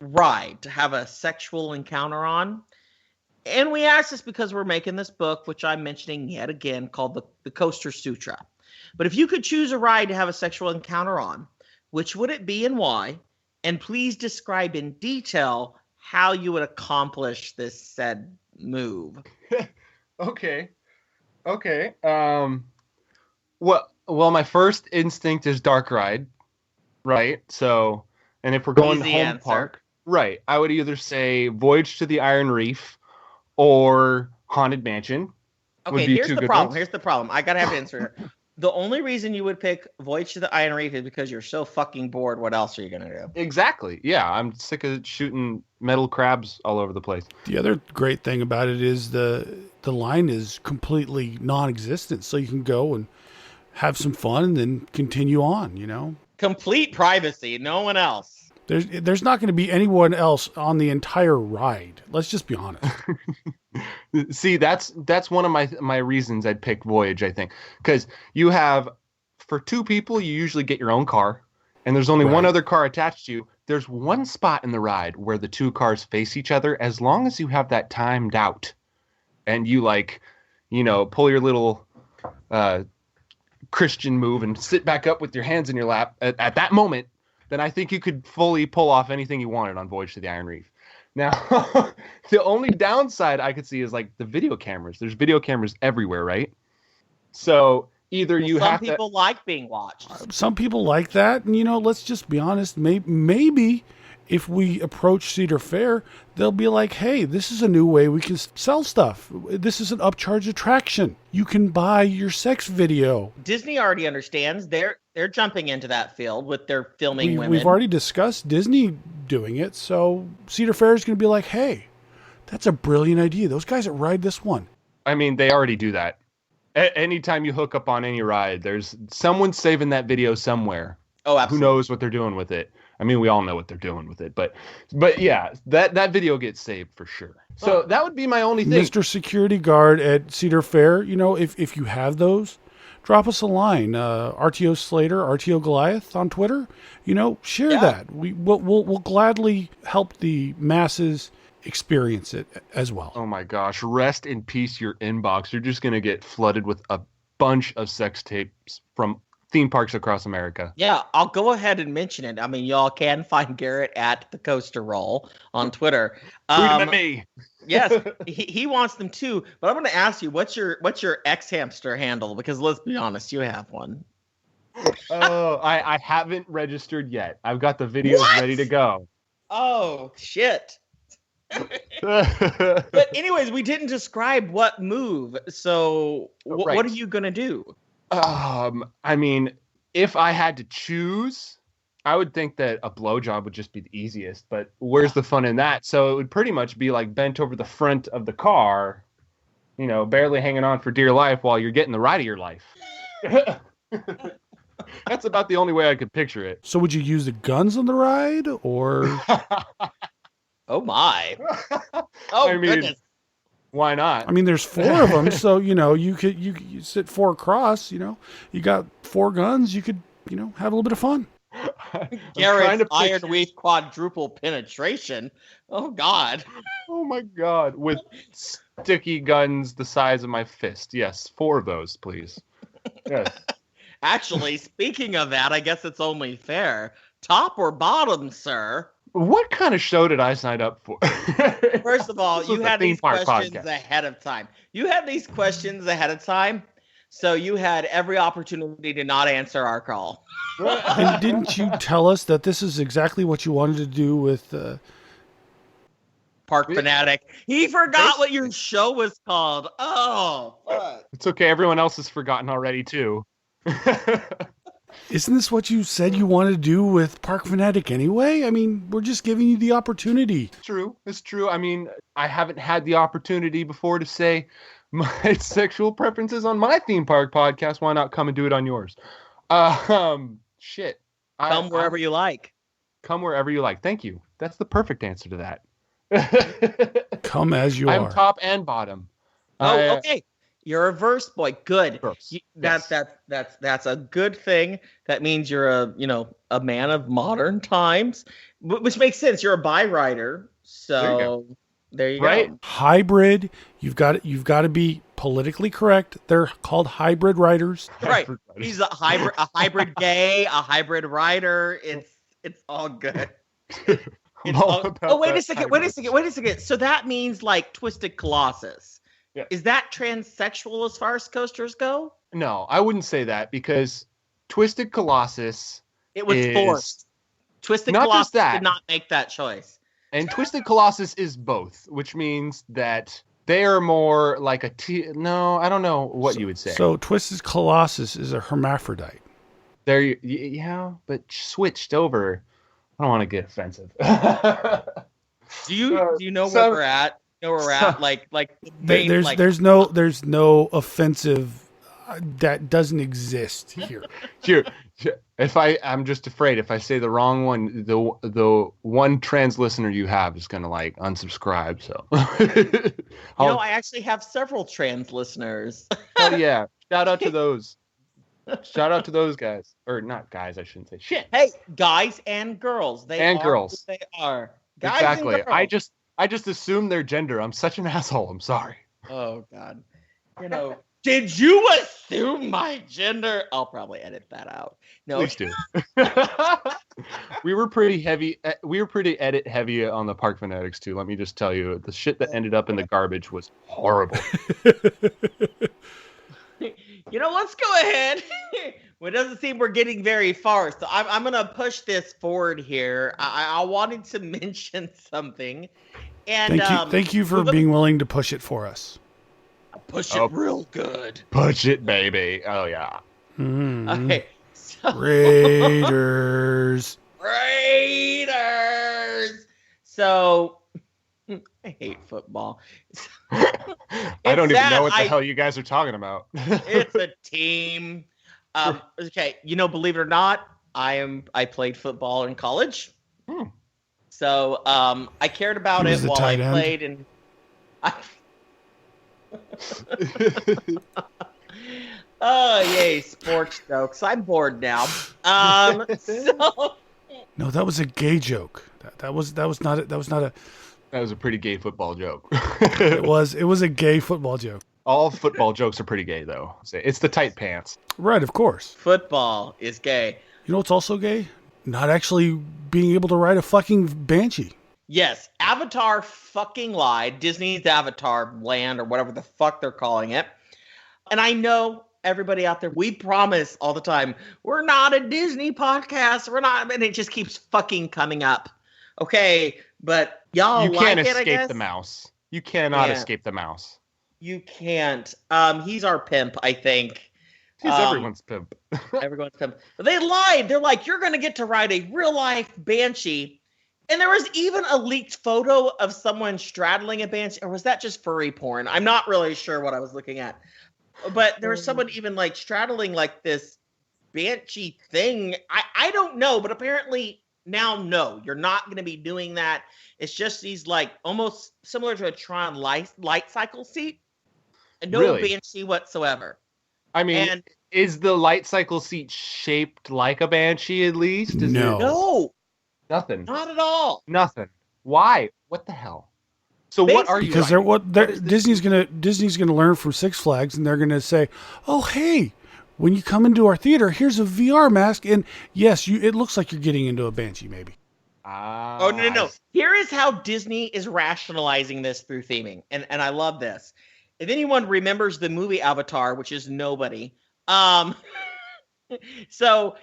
ride to have a sexual encounter on, and we asked this because we're making this book, which I'm mentioning yet again, called the Coaster Sutra. But if you could choose a ride to have a sexual encounter on, which would it be and why? And please describe in detail how you would accomplish this said move. Okay. Well, my first instinct is dark ride, right? So, and if we're going to home park, right, I would either say Voyage to the Iron Reef or Haunted Mansion. Okay, here's the problem. I gotta have an answer here. The only reason you would pick Voyage to the Iron Reef is because you're so fucking bored. What else are you gonna do? Exactly. Yeah, I'm sick of shooting metal crabs all over the place. The other great thing about it is the line is completely non-existent, so you can go and have some fun and then continue on. Complete privacy. No one else. There's not going to be anyone else on the entire ride. Let's just be honest. See, that's one of my reasons I'd pick Voyage, I think. Because you have, for 2 people, you usually get your own car. And there's only one other car attached to you. There's one spot in the ride where the 2 cars face each other, as long as you have that timed out. And you, like, pull your little Christian move and sit back up with your hands in your lap at that moment, then I think you could fully pull off anything you wanted on Voyage to the Iron Reef. Now, the only downside I could see is, like, the video cameras. There's video cameras everywhere, right? So either you have to... Some people like being watched. Some people like that. And, let's just be honest. Maybe if we approach Cedar Fair, they'll be like, hey, this is a new way we can sell stuff. This is an upcharge attraction. You can buy your sex video. Disney already understands. They're jumping into that field with their filming women. We've already discussed Disney doing it. So Cedar Fair is going to be like, hey, that's a brilliant idea. Those guys that ride this one. I mean, they already do that. Anytime you hook up on any ride, there's someone saving that video somewhere. Oh, absolutely. Who knows what they're doing with it? I mean, we all know what they're doing with it, but yeah, that video gets saved for sure. So that would be my only thing. Mr. Security Guard at Cedar Fair, if you have those, drop us a line. RTO Slater, RTO Goliath on Twitter. Share that. We'll gladly help the masses experience it as well. Oh my gosh, rest in peace, your inbox. You're just gonna get flooded with a bunch of sex tapes from theme parks across America. Yeah, I'll go ahead and mention it. I mean, y'all can find Garrett at the Coaster Roll on Twitter. Tweet him at me. Yes, he wants them too. But I'm going to ask you, what's your X hamster handle? Because let's be honest, you have one. Oh, I haven't registered yet. I've got the videos ready to go. Oh shit. But anyways, we didn't describe what move. So what are you going to do? I mean, if I had to choose, I would think that a blowjob would just be the easiest, but where's the fun in that? So it would pretty much be like bent over the front of the car, barely hanging on for dear life while you're getting the ride of your life. That's about the only way I could picture it. So would you use the guns on the ride or? Oh my. Oh, goodness. Why not? I mean, there's 4 of them, so you could you sit 4 across. You got 4 guns. You could have a little bit of fun. Garrett's Iron Reef quadruple penetration. Oh God. Oh my God! With sticky guns the size of my fist. Yes, 4 of those, please. Yes. Actually, speaking of that, I guess it's only fair. Top or bottom, sir? What kind of show did I sign up for? First of all, you had these questions ahead of time. So you had every opportunity to not answer our call. And didn't you tell us that this is exactly what you wanted to do with Park Fanatic? He forgot what your show was called. Oh, fuck. It's okay. Everyone else has forgotten already, too. Isn't this what you said you wanted to do with Park Fanatic anyway? I mean, we're just giving you the opportunity. It's true. I mean, I haven't had the opportunity before to say my sexual preferences on my theme park podcast. Why not come and do it on yours? Shit. Come wherever you like. Come wherever you like. Thank you. That's the perfect answer to that. Come as you are. I'm top and bottom. Oh, okay. You're a verse boy. Good. Yes. That's a good thing. That means you're a man of modern times, which makes sense. You're a byrider. So there you go. Hybrid. You've got to be politically correct. They're called hybrid riders. Right. He's a hybrid gay, a hybrid rider. It's all good. Wait a second. So that means like Twisted Colossus. Yeah. Is that transsexual as far as coasters go? No, I wouldn't say that because Twisted Colossus. It was forced. Twisted Colossus did not make that choice. And Twisted Colossus is both, which means that they are more like no, I don't know what you would say. So Twisted Colossus is a hermaphrodite. Yeah, but switched over. I don't want to get offensive. Do you know where we're at? Like there's no offensive that doesn't exist here. Sure. I'm just afraid if I say the wrong one, the one trans listener you have is gonna like unsubscribe. So, I actually have several trans listeners. Oh yeah, shout out to those. Shout out to those guys, or not guys. I shouldn't say shit. Hey, guys and girls. Girls. They are. Guys Exactly. And girls. I just assume their gender. I'm such an asshole. I'm sorry. Oh God. Did you assume my gender? I'll probably edit that out. No. Please do. We were pretty heavy. We were pretty edit heavy on the Park Fanatics too. Let me just tell you, the shit that ended up in the garbage was horrible. Let's go ahead. Well, it doesn't seem we're getting very far, so I'm going to push this forward here. I wanted to mention something. And Thank you for being willing to push it for us. Push it real good. Push it, baby. Oh, yeah. Mm-hmm. Okay. So, Raiders. So, I hate football. I don't even know what the hell you guys are talking about. It's a team. Okay, believe it or not, I played football in college. So I cared about it while I played, and oh yay, sports jokes! I'm bored now. No, that was a gay joke. That was not a. That was a pretty gay football joke. It was a gay football joke. All football jokes are pretty gay, though. It's the tight pants. Right, of course. Football is gay. You know what's also gay? Not actually being able to ride a fucking Banshee. Yes, Avatar fucking lied. Disney's Avatar Land, or whatever the fuck they're calling it. And I know everybody out there, we promise all the time, we're not a Disney podcast. We're not, and it just keeps fucking coming up. Okay, but y'all you can't like it, I guess? escape the mouse. You cannot escape the mouse. You can't. He's our pimp, I think. He's everyone's pimp. Everyone's pimp. But they lied. They're like, you're going to get to ride a real-life Banshee. And there was even a leaked photo of someone straddling a Banshee. Or was that just furry porn? I'm not really sure what I was looking at. But there was someone even like straddling like this Banshee thing. I don't know. But apparently now, no, you're not going to be doing that. It's just these like almost similar to a Tron light cycle seat. And no Banshee whatsoever. I mean, is the light cycle seat shaped like a Banshee at least? No. Nothing. Not at all. Nothing. Why? What the hell? So what are you? Because Disney's gonna learn from Six Flags, and they're gonna say, "Oh, hey, when you come into our theater, here's a VR mask, and yes, it looks like you're getting into a Banshee, maybe." Oh no! Here is how Disney is rationalizing this through theming, and I love this. If anyone remembers the movie Avatar, which is nobody, so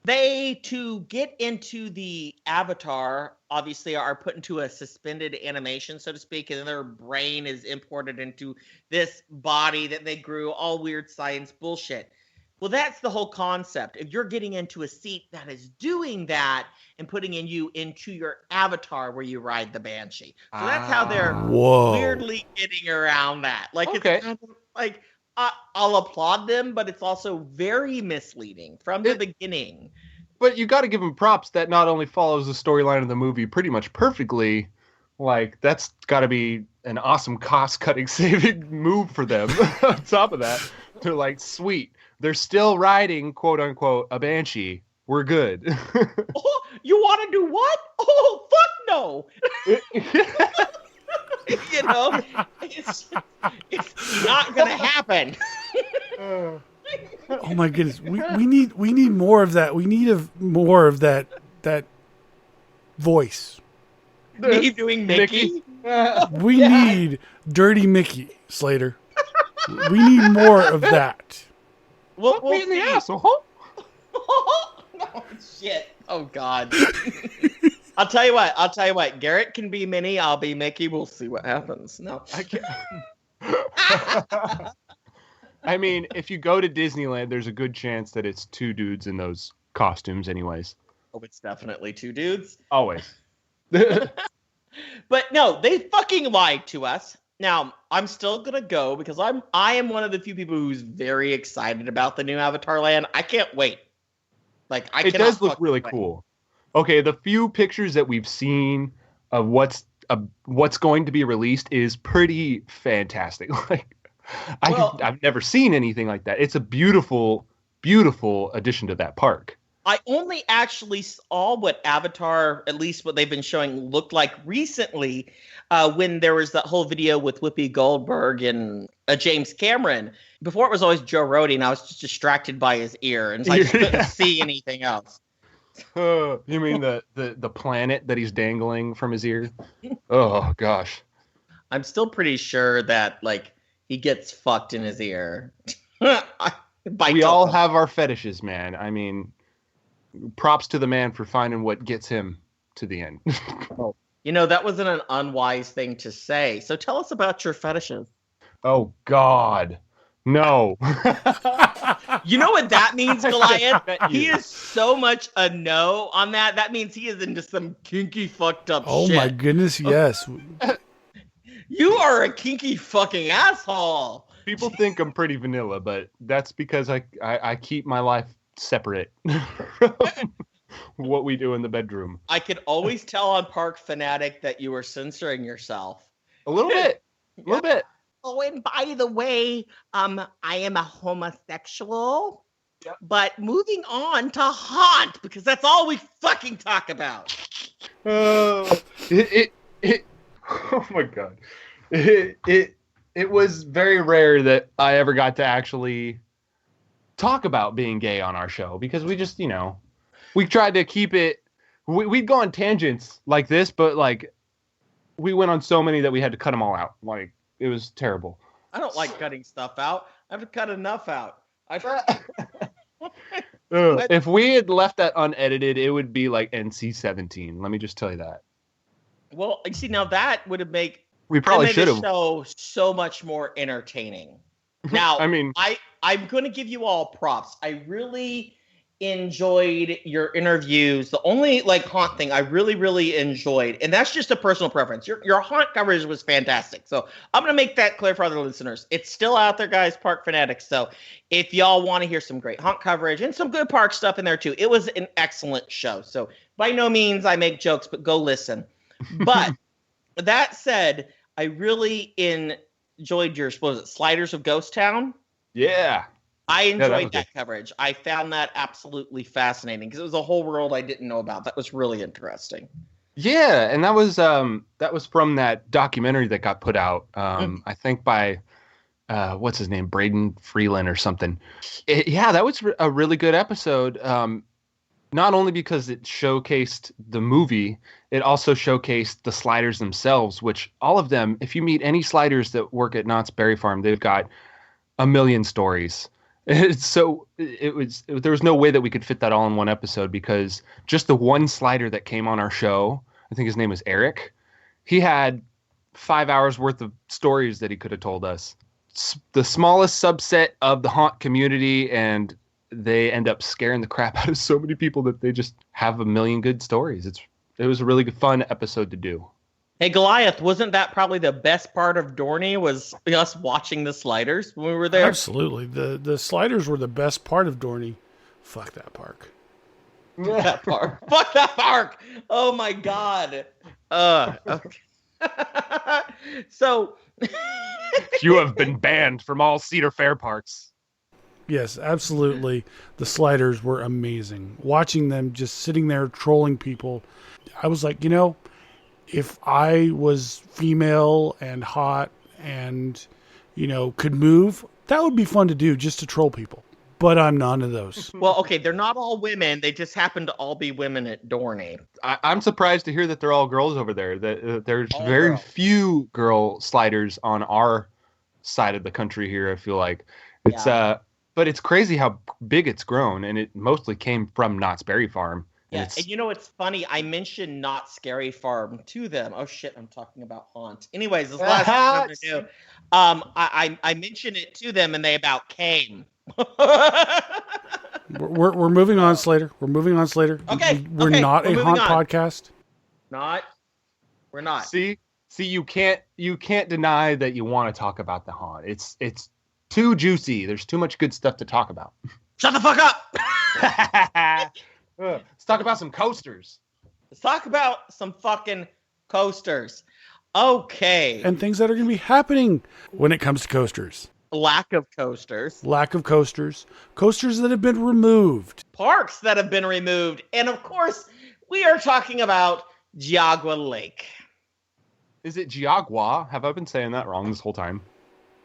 they, to get into the Avatar, obviously are put into a suspended animation, so to speak, and then their brain is imported into this body that they grew, all weird science bullshit. Well, that's the whole concept. If you're getting into a seat that is doing that and putting you into your avatar where you ride the Banshee. So that's how they're weirdly getting around that. Like, it's kind of like, I'll applaud them, but it's also very misleading from the beginning. But you got to give them props that not only follows the storyline of the movie pretty much perfectly, like, that's got to be an awesome cost-cutting saving move for them. On top of that, they're like, sweet. They're still riding, quote unquote, a Banshee. We're good. Oh, you want to do what? Oh, fuck no. It's not going to happen. Oh my goodness. We need more of that. We need more of that voice. Me doing Mickey? We need Dirty Mickey, Slater. We need more of that. We'll in the asshole. Oh, shit. Oh, God. I'll tell you what. Garrett can be Minnie. I'll be Mickey. We'll see what happens. No. I can't. I mean, if you go to Disneyland, there's a good chance that it's two dudes in those costumes anyways. Oh, it's definitely two dudes. Always. But no, they fucking lied to us. Now, I'm still gonna go because I am one of the few people who's very excited about the new Avatar Land. I can't wait. Like, it does look really cool. Okay, the few pictures that we've seen of what's going to be released is pretty fantastic. Like, I've never seen anything like that. It's a beautiful, beautiful addition to that park. I only actually saw what Avatar, at least what they've been showing, looked like recently when there was that whole video with Whoopi Goldberg and James Cameron. Before it was always Joe Rohde, and I was just distracted by his ear, and so I couldn't see anything else. You mean the planet that he's dangling from his ear? Oh, gosh. I'm still pretty sure that, like, he gets fucked in his ear. We all have our fetishes, man. I mean, props to the man for finding what gets him to the end. You know, that wasn't an unwise thing to say. So tell us about your fetishes. Oh, God. No. You know what that means, Goliath? He is so much a no on that. That means he is into some kinky fucked up shit. Oh, my goodness, yes. You are a kinky fucking asshole. People think I'm pretty vanilla, but that's because I keep my life separate from what we do in the bedroom. I could always tell on Park Fanatic that you were censoring yourself. A little bit. A little bit. Oh, and by the way, I am a homosexual. Yep. But moving on to Haunt, because that's all we fucking talk about. Oh my God. It was very rare that I ever got to actually talk about being gay on our show, because we just, we tried to keep it, we'd go on tangents like this, but like we went on so many that we had to cut them all out. Like, it was terrible. I don't like cutting stuff out. I have to cut enough out. If we had left that unedited, it would be like NC-17. Let me just tell you that. Well, you see, now that would have made we probably should have show so much more entertaining. Now, I mean, I'm going to give you all props. I really enjoyed your interviews. The only Haunt thing I really, really enjoyed, and that's just a personal preference. Your Haunt coverage was fantastic. So I'm going to make that clear for other listeners. It's still out there, guys, Park Fanatics. So if y'all want to hear some great Haunt coverage and some good park stuff in there too, it was an excellent show. So by no means I make jokes, but go listen. But that said, I really enjoyed your, Sliders of Ghost Town? Yeah. I enjoyed that coverage. I found that absolutely fascinating because it was a whole world I didn't know about. That was really interesting. Yeah, and that was from that documentary that got put out, I think by, what's his name, Braden Freeland or something. That was a really good episode. Not only because it showcased the movie, it also showcased the sliders themselves, which all of them, if you meet any sliders that work at Knott's Berry Farm, they've got a million stories. So there was no way that we could fit that all in one episode, because just the one slider that came on our show, I think his name was Eric, he had 5 hours worth of stories that he could have told us. It's the smallest subset of the Haunt community, and they end up scaring the crap out of so many people that they just have a million good stories. It was a really good, fun episode to do. Hey, Goliath, wasn't that probably the best part of Dorney, was us watching the sliders when we were there? Absolutely. The sliders were the best part of Dorney. Fuck that park. That park. Fuck that park. Oh, my God. Okay. So. You have been banned from all Cedar Fair parks. Yes, absolutely. The sliders were amazing. Watching them just sitting there trolling people, I was like, if I was female and hot and, could move, that would be fun to do, just to troll people. But I'm none of those. Well, okay, they're not all women. They just happen to all be women at Dorney. I'm surprised to hear that they're all girls over there. That there's very few girl sliders on our side of the country here, I feel like. It's but it's crazy how big it's grown, and it mostly came from Knott's Berry Farm. Yeah, and it's funny. I mentioned Not Scary Farm to them. Oh shit, I'm talking about Haunt. Anyways, this last thing I'm gonna do. I mentioned it to them, and they about came. We're moving on, Slater. We're moving on, Slater. Okay, we're not a Haunt podcast. We're not. See, See, you can't deny that you want to talk about the haunt. It's too juicy. There's too much good stuff to talk about. Shut the fuck up! Let's talk about some coasters. Let's talk about some fucking coasters. Okay. And things that are going to be happening when it comes to coasters. Lack of coasters. Lack of coasters. Coasters that have been removed. Parks that have been removed. And of course, we are talking about Geauga Lake. Is it Geauga? Have I been saying that wrong this whole time?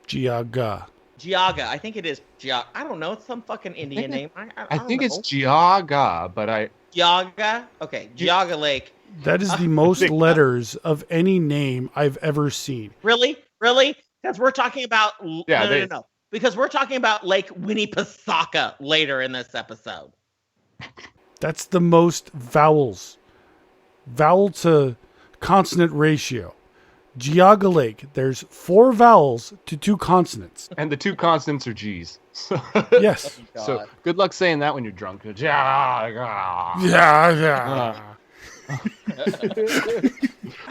Geauga. Geauga. I think it is Geauga. I don't know. It's some fucking Indian name. I think it's Geauga, but I... Geauga? Okay. Geauga Lake. That is the most letters of any name I've ever seen. Really? Really? Because we're talking about... No. Because we're talking about Lake Winnipesaukee later in this episode. That's the most vowels. Vowel to consonant ratio. Geauga Lake, there's 4 vowels to 2 consonants. And the 2 consonants are G's. Yes. Oh, So good luck saying that when you're drunk. Geauga. Yeah.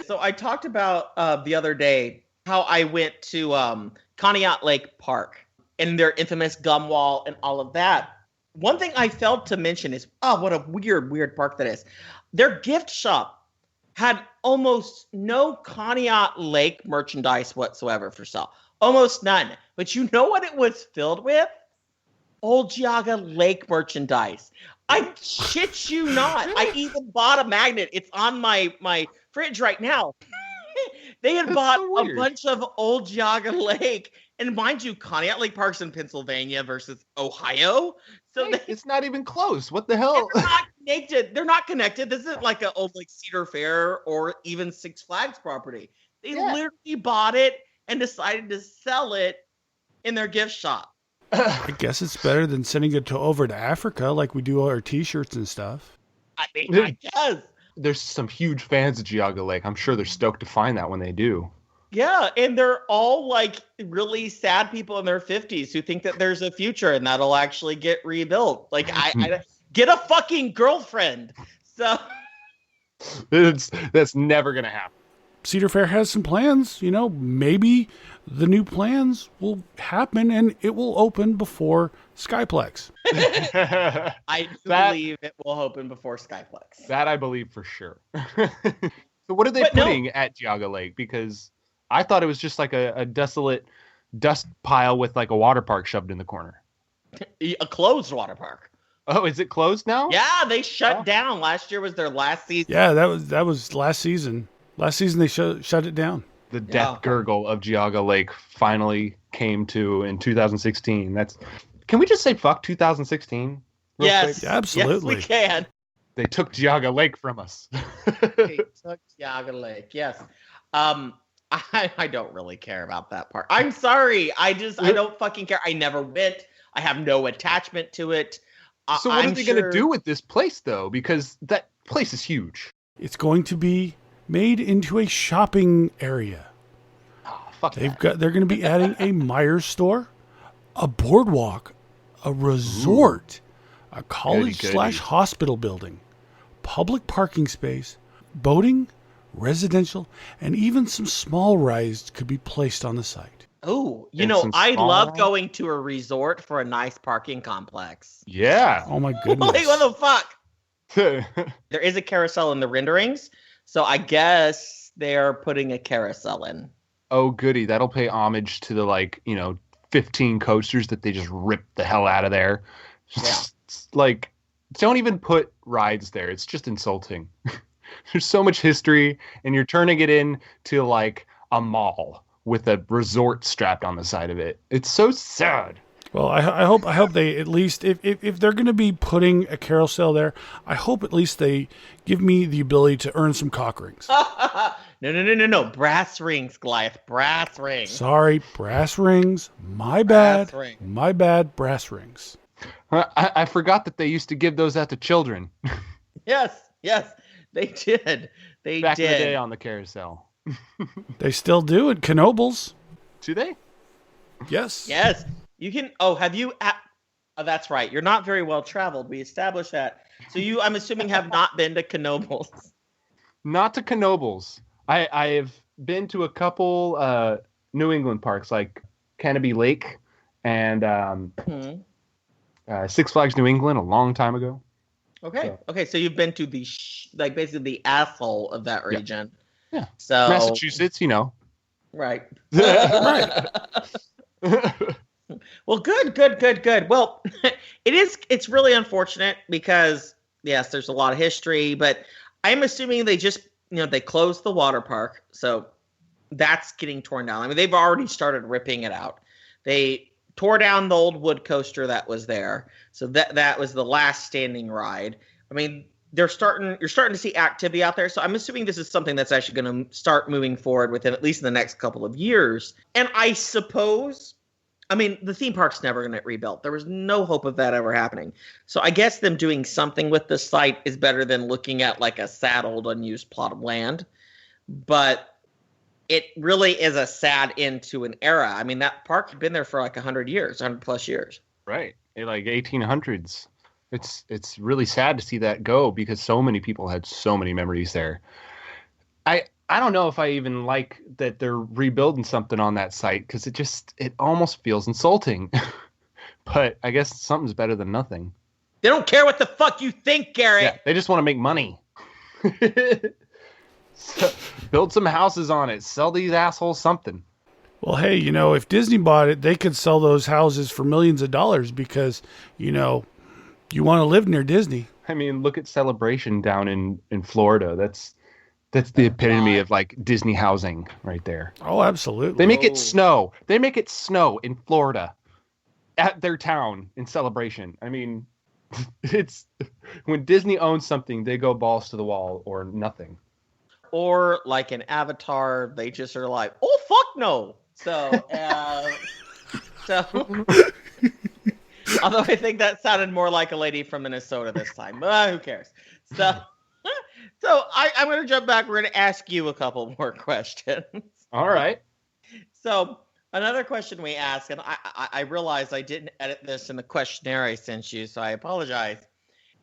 So I talked about the other day how I went to Conneaut Lake Park and their infamous gum wall and all of that. One thing I failed to mention is, what a weird park that is. Their gift shop had almost no Conneaut Lake merchandise whatsoever for sale. Almost none. But you know what it was filled with? Old Geauga Lake merchandise. I shit you not. I even bought a magnet. It's on my fridge right now. They had bought a bunch of old Geauga Lake. And mind you, Conneaut Lake Park's in Pennsylvania versus Ohio. So it's not even close. What the hell? They're not connected. They're not connected. This isn't like an old like Cedar Fair or even Six Flags property. They literally bought it and decided to sell it in their gift shop. I guess it's better than sending it over to Africa like we do our T-shirts and stuff. I mean, I guess. There's some huge fans of Geauga Lake. I'm sure they're stoked to find that when they do. Yeah, and they're all like really sad people in their 50s who think that there's a future and that'll actually get rebuilt. Like, I get a fucking girlfriend. So that's never gonna happen. Cedar Fair has some plans. You know, maybe the new plans will happen and it will open before Skyplex. I believe it will open before Skyplex. That I believe for sure. So what are they putting at Geauga Lake? Because I thought it was just like a desolate dust pile with like a water park shoved in the corner. A closed water park. Oh, is it closed now? Yeah, they shut down. Last year was their last season. Yeah, that was last season. Last season they shut it down. The death gurgle of Geauga Lake finally came to in 2016. Can we just say fuck 2016? Yes, absolutely. Yes, we can. They took Geauga Lake from us. They took Geauga Lake. Yes. I don't really care about that part. I'm sorry. I don't fucking care. I never went. I have no attachment to it. So what are they going to do with this place, though? Because that place is huge. It's going to be made into a shopping area. Oh, fuck They're going to be adding a Meijer store, a boardwalk, a resort, a college/hospital building, public parking space, boating, residential, and even some small rides could be placed on the site. Oh, I love going to a resort for a nice parking complex. Yeah. Oh my goodness. Like, what the fuck? There is a carousel in the renderings, so I guess they're putting a carousel in. Oh, goody. That'll pay homage to the 15 coasters that they just ripped the hell out of there. Yeah. Don't even put rides there. It's just insulting. There's so much history, and you're turning it into like a mall with a resort strapped on the side of it. It's so sad. Well, I hope they at least, if they're going to be putting a carousel there, I hope at least they give me the ability to earn some cock rings. No. Brass rings, Goliath. Brass rings. Sorry, brass rings. My bad. My bad, brass rings. I forgot that they used to give those out to children. Yes, they did. Back in the day on the carousel. They still do at Knoebels. Do they? Yes. Yes. You can. Oh, have you? Oh, that's right. You're not very well traveled. We established that. So I'm assuming, have not been to Knoebels. Not to Knoebels. I been to a couple New England parks like Canopy Lake and Six Flags New England a long time ago. Okay, so you've been to the basically the asshole of that region. Yeah. So Massachusetts, you know. Right. Right. Well, good. Well, it's really unfortunate because yes, there's a lot of history, but I'm assuming they just, they closed the water park. So that's getting torn down. I mean, they've already started ripping it out. They tore down the old wood coaster that was there. So that was the last standing ride. I mean, you're starting to see activity out there. So I'm assuming this is something that's actually going to start moving forward within at least the next couple of years. And I suppose, I mean, the theme park's never going to get rebuilt. There was no hope of that ever happening. So I guess them doing something with the site is better than looking at like a sad old unused plot of land. But it really is a sad end to an era. I mean, that park had been there for like 100 years, 100 plus years. Right. Like 1800s. It's really sad to see that go because so many people had so many memories there. I don't know if I even like that they're rebuilding something on that site because it almost feels insulting. But I guess something's better than nothing. They don't care what the fuck you think, Garrett. Yeah, they just want to make money. So, build some houses on it. Sell these assholes something. Well, hey, if Disney bought it, they could sell those houses for millions of dollars because, you want to live near Disney. I mean, look at Celebration down in Florida. That's the epitome of like Disney housing right there. Oh, absolutely. They make it snow. They make it snow in Florida at their town in Celebration. I mean, it's when Disney owns something, they go balls to the wall or nothing. Or like an Avatar, they just are like, oh, fuck no. So, although I think that sounded more like a lady from Minnesota this time. But who cares? So I'm going to jump back. We're going to ask you a couple more questions. All right. So another question we ask, and I realized I didn't edit this in the questionnaire I sent you, so I apologize.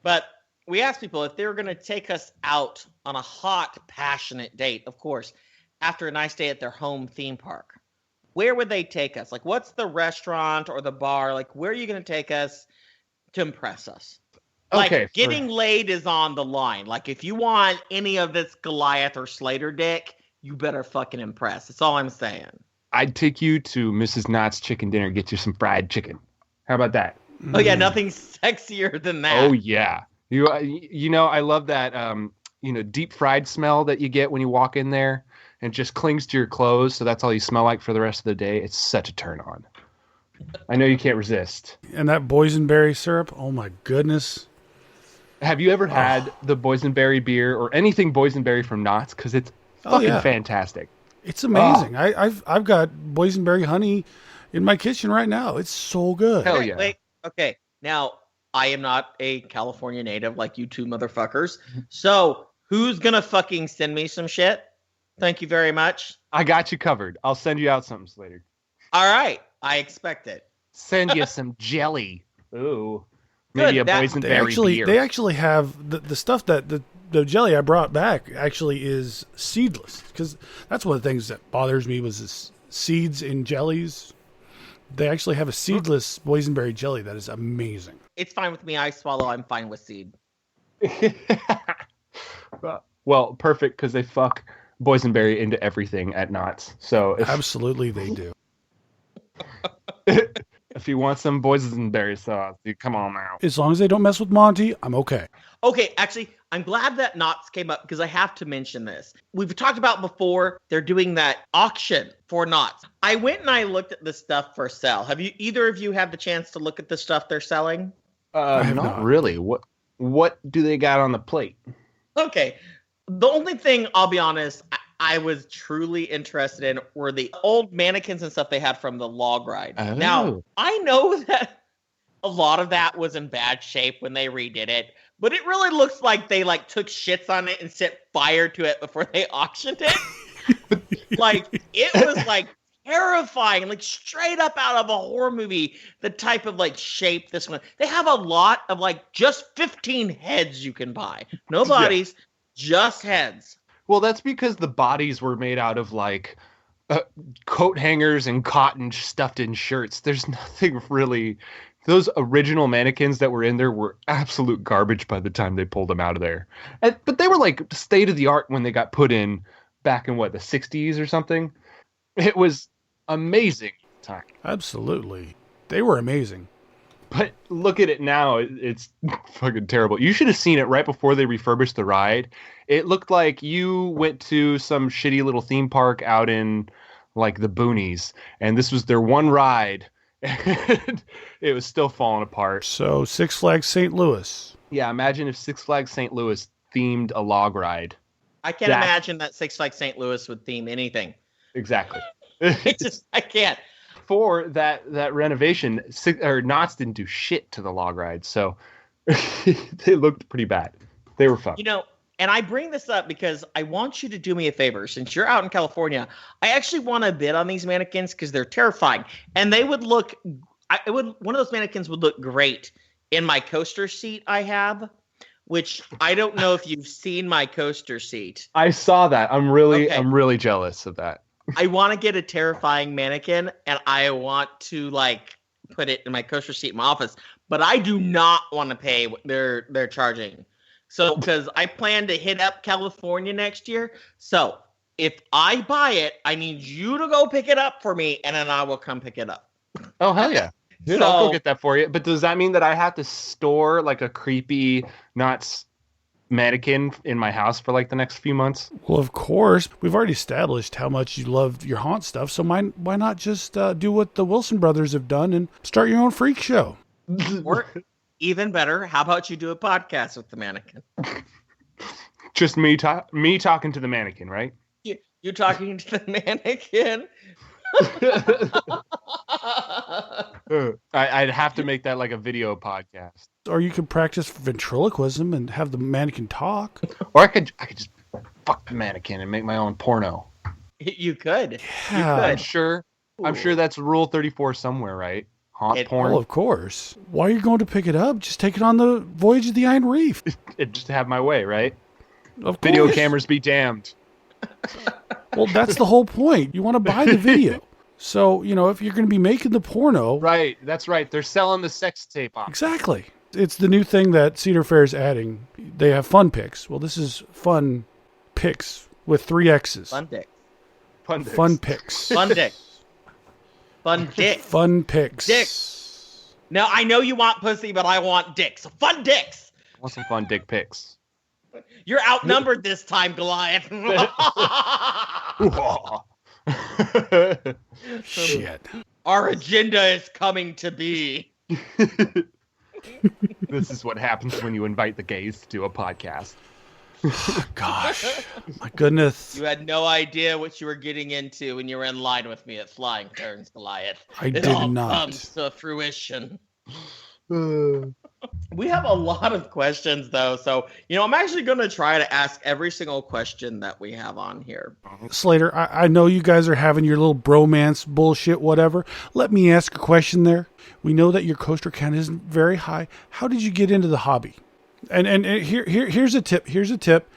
But we asked people if they were going to take us out on a hot, passionate date, of course, after a nice day at their home theme park. Where would they take us? Like, what's the restaurant or the bar? Like, where are you going to take us to impress us? Like, okay, getting laid is on the line. Like, if you want any of this Goliath or Slater dick, you better fucking impress. That's all I'm saying. I'd take you to Mrs. Knott's Chicken Dinner, get you some fried chicken. How about that? Oh, yeah, nothing sexier than that. Oh, yeah. I love that, deep fried smell that you get when you walk in there and it just clings to your clothes. So that's all you smell like for the rest of the day. It's such a turn on. I know you can't resist. And that boysenberry syrup. Oh my goodness. Have you ever had the boysenberry beer or anything boysenberry from Knott's? Cause it's fucking fantastic. It's amazing. I've got boysenberry honey in my kitchen right now. It's so good. Hell yeah. Wait, okay. Now, I am not a California native like you two motherfuckers. So who's going to fucking send me some shit? Thank you very much. I got you covered. I'll send you out something later. All right. I expect it. Send you some jelly. Ooh. Maybe a boysenberry beer. They actually have the stuff that the jelly I brought back actually is seedless. Because that's one of the things that bothers me was this seeds in jellies. They actually have a seedless boysenberry jelly that is amazing. It's fine with me. I swallow. I'm fine with seed. Well, perfect because they fuck boysenberry into everything at Knott's. So absolutely they do. If you want some boysenberry sauce, you come on now. As long as they don't mess with Monty, I'm okay. Okay, actually, I'm glad that Knott's came up because I have to mention this. We've talked about before, they're doing that auction for Knott's. I went and I looked at the stuff for sale. Have you either of you had the chance to look at the stuff they're selling? Not really. What do they got on the plate? Okay. The only thing, I'll be honest, I was truly interested in were the old mannequins and stuff they had from the log ride. Oh. Now, I know that a lot of that was in bad shape when they redid it, but it really looks like they took shits on it and set fire to it before they auctioned it. It was terrifying, straight up out of a horror movie, the type of shape this one. They have a lot of just 15 heads you can buy. No bodies, just heads. Well, that's because the bodies were made out of like coat hangers and cotton stuffed in shirts. There's nothing really. Those original mannequins that were in there were absolute garbage by the time they pulled them out of there. But they were like state of the art when they got put in back in the 60s or something. It was amazing time. Absolutely. They were amazing. But look at it now. It's fucking terrible. You should have seen it right before they refurbished the ride. It looked like you went to some shitty little theme park out in like the boonies, and this was their one ride. And it was still falling apart. So Six Flags St. Louis. Yeah, imagine if Six Flags St. Louis themed a log ride. I can't imagine that Six Flags St. Louis would theme anything. Exactly. I can't. For that renovation, Knott's didn't do shit to the log ride, so they looked pretty bad. They were fun. And I bring this up because I want you to do me a favor. Since you're out in California, I actually want to bid on these mannequins because they're terrifying. And they would look, one of those mannequins would look great in my coaster seat I have, which I don't know if you've seen my coaster seat. I saw that. I'm really jealous of that. I want to get a terrifying mannequin and I want to like put it in my coaster seat in my office, but I do not want to pay what they're charging. So, because I plan to hit up California next year. So, if I buy it, I need you to go pick it up for me, and then I will come pick it up. Oh, hell yeah. Dude, I'll go get that for you. But does that mean that I have to store like a creepy Knott's mannequin in my house for like the next few months? Well, of course. We've already established how much you love your haunt stuff. So why not just do what the Wilson brothers have done and start your own freak show? Or even better, how about you do a podcast with the mannequin? Just me talking to the mannequin, right? You talking to the mannequin? I'd have to make that like a video podcast. Or you could practice ventriloquism and have the mannequin talk. Or I could just fuck the mannequin and make my own porno. You could. Yeah. You could. I'm sure that's Rule 34 somewhere, right? Haunt porn. Well, of course. Why are you going to pick it up? Just take it on the Voyage of the Iron Reef. Just have my way, right? Of Video course. cameras be damned. Well, that's the whole point. You want to buy the video. So, if you're going to be making the porno. Right. That's right. They're selling the sex tape off. Exactly. It's the new thing that Cedar Fair is adding. They have fun pics. Well, this is fun pics with 3 X's. Fun dick. Fun pics. Fun dick. Fun dick. Fun pics. Dicks. Now, I know you want pussy, but I want dicks. So fun dicks. I want some fun dick pics. You're outnumbered this time, Goliath. Shit. Our agenda is coming to be. This is what happens when you invite the gays to do a podcast. Gosh. My goodness. You had no idea what you were getting into when you were in line with me at Flying Turns, Goliath. It all not. comes to fruition. We have a lot of questions, though. So, I'm actually going to try to ask every single question that we have on here. Slater, I know you guys are having your little bromance bullshit, whatever. Let me ask a question there. We know that your coaster count isn't very high. How did you get into the hobby? And here's a tip. Here's a tip.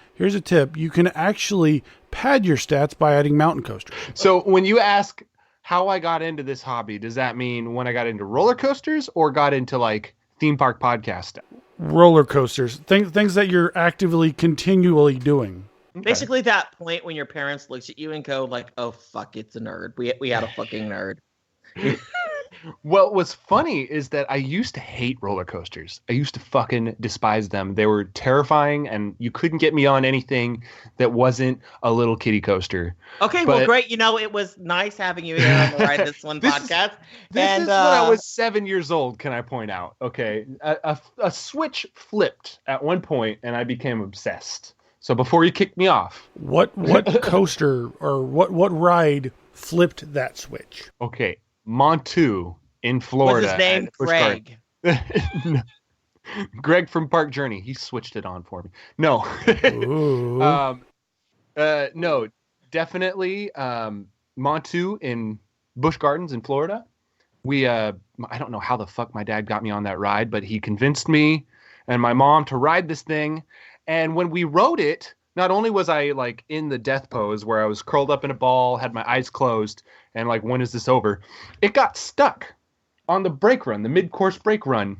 You can actually pad your stats by adding mountain coasters. So when you ask how I got into this hobby, does that mean when I got into roller coasters or got into like theme park podcast? Roller coasters, things that you're actively, continually doing. Okay. Basically, that point when your parents looks at you and go like, "Oh fuck, it's a nerd. We had a fucking nerd." Well, what's funny is that I used to hate roller coasters. I used to fucking despise them. They were terrifying, and you couldn't get me on anything that wasn't a little kiddie coaster. Okay, well, great. It was nice having you here on the Ride This One podcast. This is when I was 7 years old, can I point out? Okay, a switch flipped at one point, and I became obsessed. So before you kick me off. What coaster or what ride flipped that switch? Okay. Montu in Florida. What's his name? Greg. Greg from Park Journey. He switched it on for me. No. No, definitely Montu in Busch Gardens in Florida. I don't know how the fuck my dad got me on that ride, but he convinced me and my mom to ride this thing. And when we rode it, not only was I like in the death pose where I was curled up in a ball, had my eyes closed, and like, when is this over? It got stuck on the brake run, the mid-course brake run.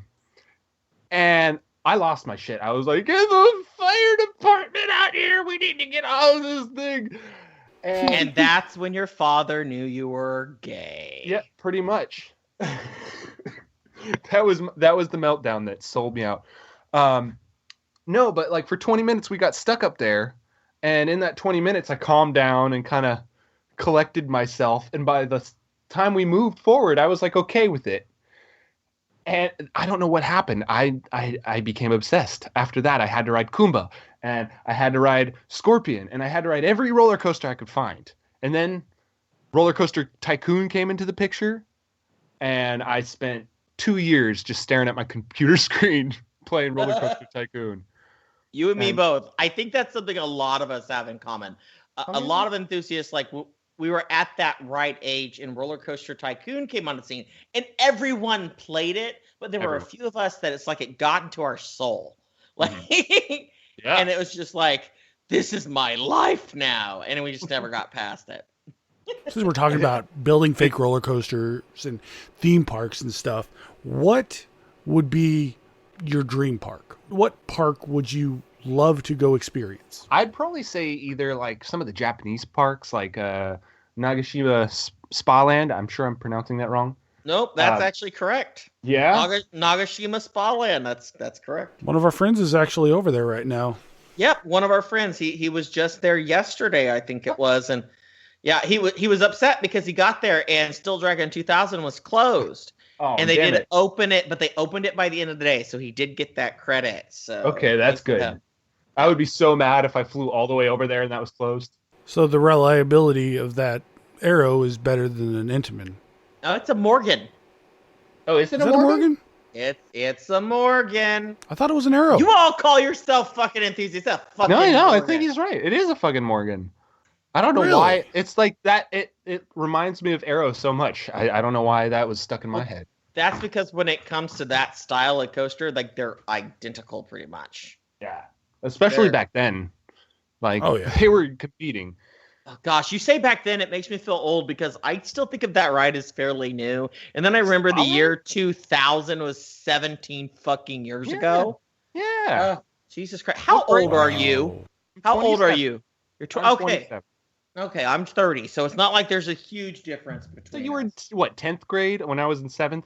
And I lost my shit. I was like, get the fire department out here. We need to get out of this thing. And that's when your father knew you were gay. Yeah, pretty much. That was the meltdown that sold me out. No, but like for 20 minutes we got stuck up there, and in that 20 minutes I calmed down and kind of collected myself, and by the time we moved forward I was like okay with it. And I don't know what happened. I became obsessed. After that I had to ride Kumba, and I had to ride Scorpion, and I had to ride every roller coaster I could find. And then Roller Coaster Tycoon came into the picture, and I spent 2 years just staring at my computer screen playing Roller Coaster Tycoon. You and me both. I think that's something a lot of us have in common. A lot of enthusiasts, like we were at that right age, and Roller Coaster Tycoon came on the scene, and everyone played it, but there were a few of us that it's like it got into our soul. Like, and it was just like, this is my life now, and we just never got past it. Since we're talking about building fake roller coasters and theme parks and stuff, what would be your dream park? What park would you love to go experience? I'd probably say either like some of the Japanese parks, like Nagashima Spa Land. I'm sure I'm pronouncing that wrong. Nope, that's actually correct. Yeah, Nagashima Spa Land. That's correct. One of our friends is actually over there right now. Yep, one of our friends. He was just there yesterday, I think it was, and yeah, he was upset because he got there and Still Dragon 2000 was closed. Oh, and they did open it, but they opened it by the end of the day, so he did get that credit. So okay, that's good. I would be so mad if I flew all the way over there and that was closed. So the reliability of that arrow is better than an Intamin. No, it's a Morgan. Oh, is it a Morgan? It's a Morgan. I thought it was an arrow. You all call yourself fucking enthusiasts. No, Morgan. I think he's right. It is a fucking Morgan. I don't know why. It's like that. It reminds me of Arrow so much. I don't know why that was stuck in my head. That's because when it comes to that style of coaster, like they're identical pretty much. Yeah. Especially back then. Like, they were competing. Oh, gosh, you say back then, it makes me feel old because I still think of that ride as fairly new. And then I remember the year 2000 was 17 fucking years ago. Yeah. Jesus Christ. How old are you? How old are you? You're okay. Okay, I'm 30, so it's not like there's a huge difference between. So you were what, 10th grade when I was in 7th?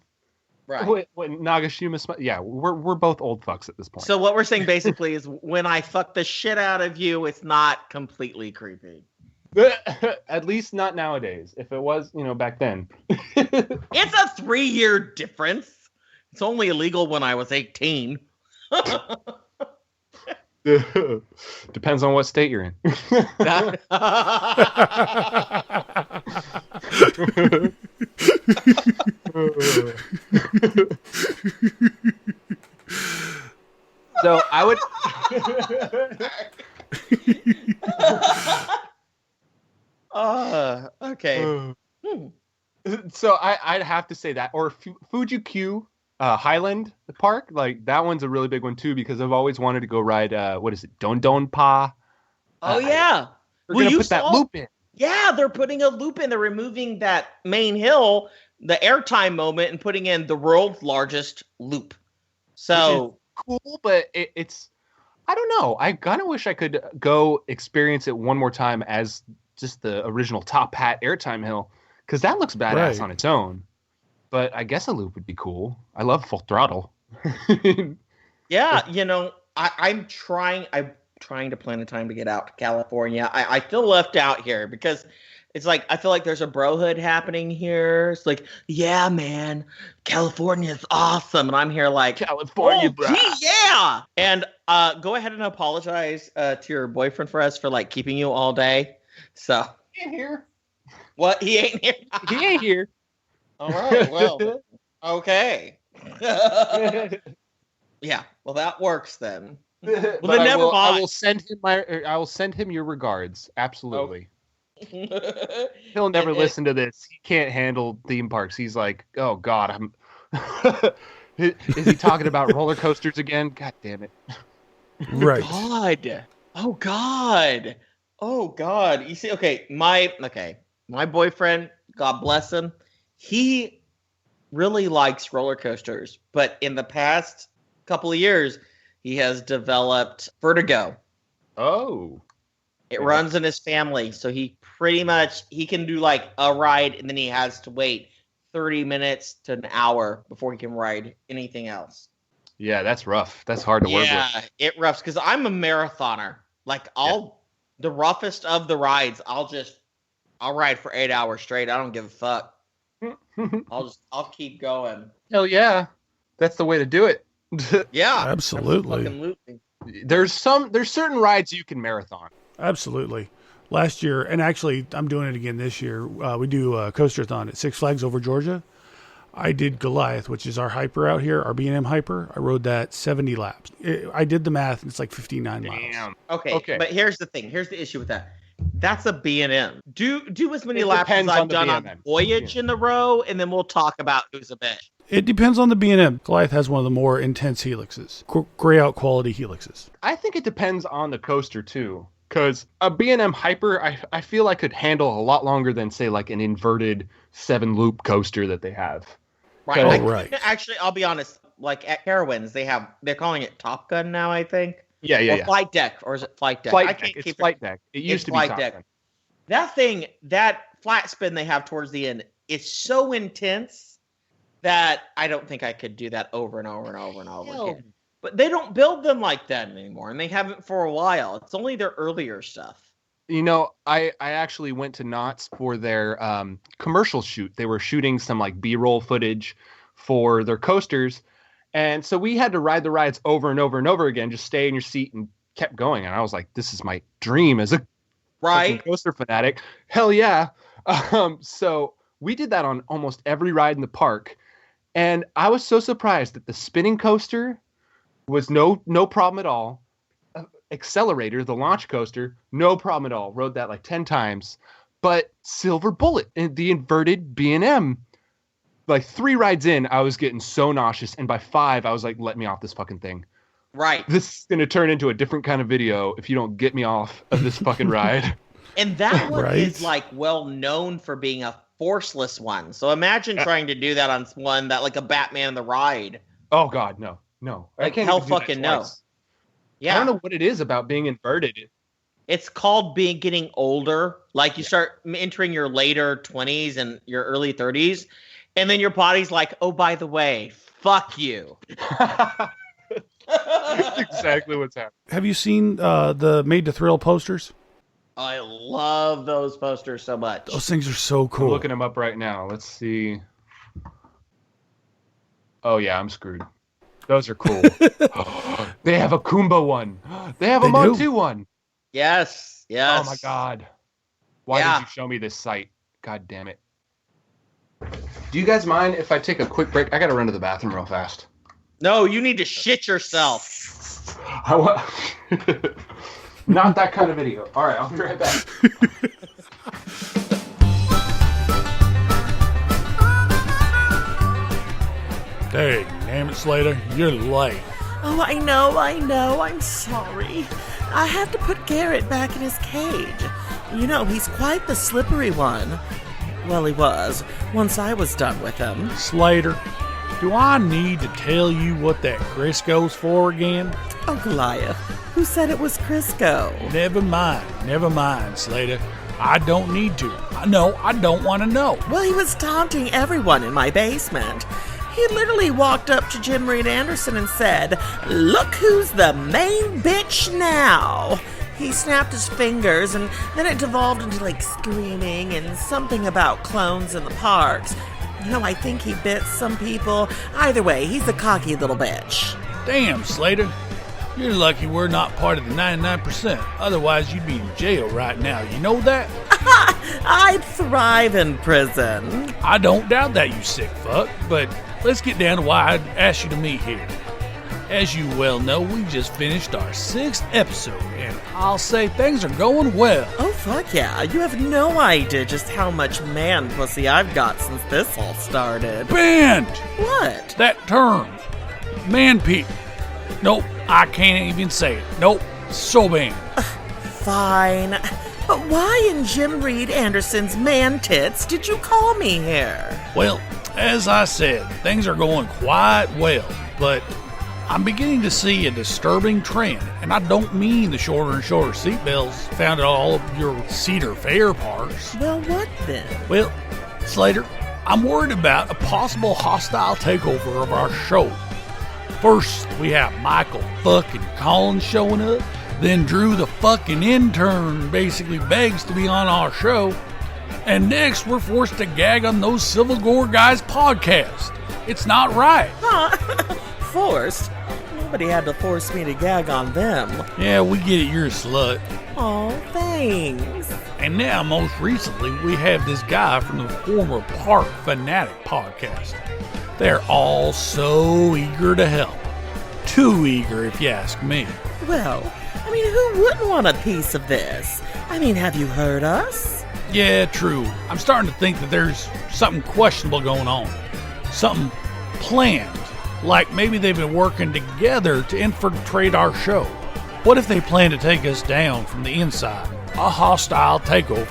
Right. When Nagashima, yeah, we're both old fucks at this point. So what we're saying basically is when I fuck the shit out of you, it's not completely creepy. At least not nowadays. If it was, back then. It's a 3-year difference. It's only illegal when I was 18. Depends on what state you're in. So I would. Okay. So I'd have to say that, or Fuji-Q Highland Park, like that one's a really big one too because I've always wanted to go ride. What is it, Don Don Pa? Oh yeah, we're gonna put that loop in. Yeah, they're putting a loop in. They're removing that main hill, the airtime moment, and putting in the world's largest loop. So cool, but it's I don't know. I kind of wish I could go experience it one more time as just the original Top Hat airtime hill because that looks badass on its own. But I guess a loop would be cool. I love Full Throttle. Yeah, I'm trying to plan a time to get out to California. I feel left out here because it's like I feel like there's a brohood happening here. It's like, yeah, man, California's awesome, and I'm here like California, bro. Gee, yeah. And go ahead and apologize to your boyfriend for us for like keeping you all day. So he ain't here. What? He ain't here. He ain't here. All right. Well, okay. Yeah. Well, that works then. Well, then never mind. I will send him your regards. Absolutely. Oh. He'll never listen to this. He can't handle theme parks. He's like, oh God, is he talking about roller coasters again? God damn it. Right. God. Oh God. Oh God. You see, my boyfriend, God bless him, he really likes roller coasters, but in the past couple of years, he has developed vertigo. Oh. It runs in his family, so he can do like a ride, and then he has to wait 30 minutes to an hour before he can ride anything else. Yeah, that's rough. That's hard to work with. Yeah, it roughs because I'm a marathoner. Like the roughest of the rides, I'll ride for 8 hours straight. I don't give a fuck. I'll keep going. Hell yeah, that's the way to do it. Yeah, absolutely. There's certain rides you can marathon. Absolutely. Last year, and actually I'm doing it again this year, we do a coaster-thon at Six Flags over Georgia. I did Goliath, which is our hyper out here, our B&M hyper. I rode that 70 laps. I did the math, and it's like 59 miles. Okay, but here's the thing. Here's the issue with that. That's a B&M. Do as many laps as I've done on Voyage in the row, and then we'll talk about who's a bitch. It depends on the B&M. Goliath has one of the more intense helixes, gray out quality helixes. I think it depends on the coaster too, because a B&M hyper, I feel like could handle a lot longer than say like an inverted 7-loop coaster that they have. Right. Right. Actually, I'll be honest. Like at Carowinds, they're calling it Top Gun now, I think. Yeah. Flight Deck, or is it Flight Deck? It's Flight Deck. It used to be Top Gun. That thing, that flat spin they have towards the end, is so intense that I don't think I could do that over and over and over and over again. But they don't build them like that anymore, and they haven't for a while. It's only their earlier stuff. You know, I actually went to Knott's for their commercial shoot. They were shooting some like B-roll footage for their coasters. And so we had to ride the rides over and over and over again, just stay in your seat and kept going. And I was like, this is my dream as a coaster fanatic. Hell yeah. So we did that on almost every ride in the park. And I was so surprised that the spinning coaster was no problem at all. Accelerator, the launch coaster, no problem at all. Rode that like 10 times. But Silver Bullet, the inverted B&M, like 3 rides in, I was getting so nauseous. And by 5, I was like, let me off this fucking thing. Right. This is going to turn into a different kind of video if you don't get me off of this fucking ride. And that one is like well known for being a forceless one. So imagine trying to do that on one that like a Batman the Ride. Oh God, no. Like hell fucking no. Yeah. I don't know what it is about being inverted. It's called getting older. Like you start entering your later 20s and your early 30s. And then your body's like, oh, by the way, fuck you. That's exactly what's happening. Have you seen the Made to Thrill posters? I love those posters so much. Those things are so cool. I'm looking them up right now. Let's see. Oh, yeah, I'm screwed. Those are cool. They have a Kumba one. They have a Montu one. Yes. Oh, my God. Why did you show me this site? God damn it. Do you guys mind if I take a quick break? I got to run to the bathroom real fast. No, you need to shit yourself. Not that kind of video. All right, I'll be right back. Dang, damn it, Slater. You're late. Oh, I know. I'm sorry. I have to put Garrett back in his cage. You know, he's quite the slippery one. Well, he was, once I was done with him. Slater, do I need to tell you what that Crisco's for again? Oh, Goliath, who said it was Crisco? Never mind, Slater. I don't need to. I don't want to know. Well, he was taunting everyone in my basement. He literally walked up to Jim Reed Anderson and said, "Look who's the main bitch now." He snapped his fingers, and then it devolved into, like, screaming and something about clones in the parks. You know, I think he bit some people. Either way, he's a cocky little bitch. Damn, Slater. You're lucky we're not part of the 99%. Otherwise, you'd be in jail right now. You know that? I'd thrive in prison. I don't doubt that, you sick fuck. But let's get down to why I asked you to meet here. As you well know, we just finished our 6th episode, and I'll say things are going well. Oh, fuck yeah. You have no idea just how much man pussy I've got since this all started. Banned! What? That term. Man peep. Nope, I can't even say it. Nope, so bad. Fine. But why in Jim Reed Anderson's man tits did you call me here? Well, as I said, things are going quite well, but I'm beginning to see a disturbing trend, and I don't mean the shorter and shorter seatbelts found at all of your Cedar Fair parks. Well, what then? Well, Slater, I'm worried about a possible hostile takeover of our show. First, we have Michael fucking Collins showing up, then Drew the fucking intern basically begs to be on our show, and next we're forced to gag on those Civil Gore guys' podcast. It's not right. Huh? Forced? Nobody had to force me to gag on them. Yeah, we get it, you're a slut. Oh, thanks. And now, most recently, we have this guy from the former Park Fanatic podcast. They're all so eager to help. Too eager, if you ask me. Well, I mean, who wouldn't want a piece of this? I mean, have you heard us? Yeah, true. I'm starting to think that there's something questionable going on. Something planned. Like maybe they've been working together to infiltrate our show. What if they plan to take us down from the inside? A hostile takeover.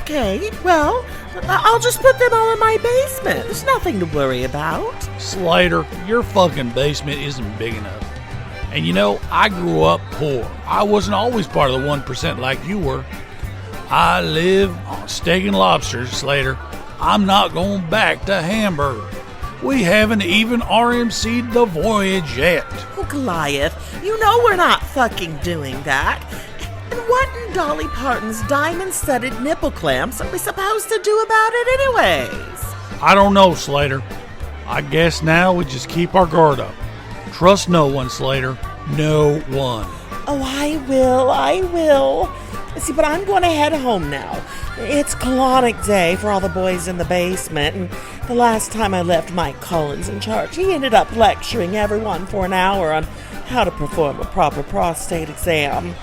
Okay, well, I'll just put them all in my basement. There's nothing to worry about. Slater, your fucking basement isn't big enough. And you know, I grew up poor. I wasn't always part of the 1% like you were. I live on steak and lobsters, Slater. I'm not going back to Hamburg. We haven't even RMC'd the voyage yet. Oh, Goliath, you know we're not fucking doing that. And what in Dolly Parton's diamond-studded nipple clamps are we supposed to do about it anyways? I don't know, Slater. I guess now we just keep our guard up. Trust no one, Slater. No one. Oh, I will. See, but I'm going to head home now. It's colonic day for all the boys in the basement, and the last time I left Mike Collins in charge, he ended up lecturing everyone for an hour on how to perform a proper prostate exam.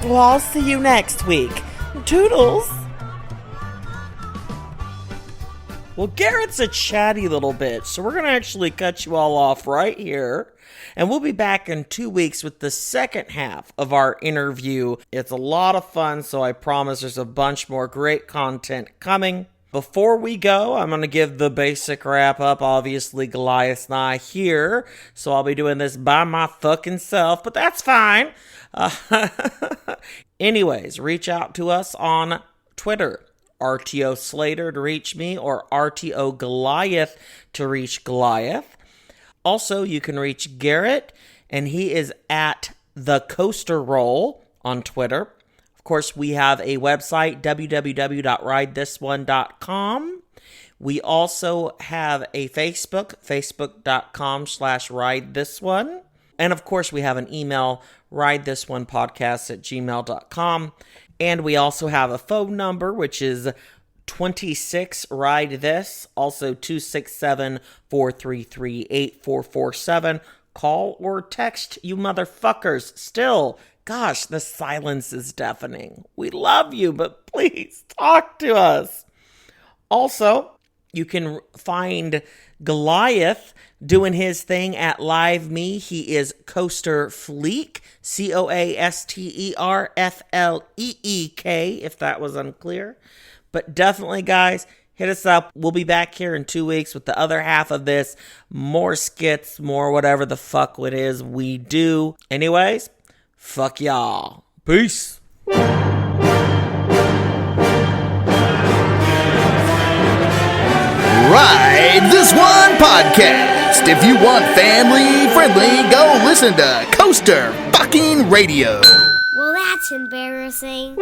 Well, I'll see you next week. Toodles! Well, Garrett's a chatty little bitch, so we're going to actually cut you all off right here. And we'll be back in 2 weeks with the second half of our interview. It's a lot of fun, so I promise there's a bunch more great content coming. Before we go, I'm going to give the basic wrap up. Obviously, Goliath's not here, so I'll be doing this by my fucking self, but that's fine. Anyways, reach out to us on Twitter. RTO Slater to reach me, or RTO Goliath to reach Goliath. Also, you can reach Garrett, and he is at The Coaster Roll on Twitter. Of course, we have a website, www.ridethisone.com. We also have a Facebook, facebook.com/ridethisone. And of course, we have an email, ridethisonepodcast@gmail.com. And we also have a phone number, which is 26-RIDE-THIS, also 267-433-8447. Call or text, you motherfuckers. Still, gosh, the silence is deafening. We love you, but please talk to us. Also, you can find Goliath doing his thing at Live Me. He is Coaster Fleek, COASTERFLEEK, if that was unclear. But definitely, guys, hit us up. We'll be back here in 2 weeks with the other half of this. More skits, more whatever the fuck it is we do. Anyways, fuck y'all. Peace. Ride This One Podcast. If you want family friendly, go listen to Coaster fucking Radio. Well, that's embarrassing.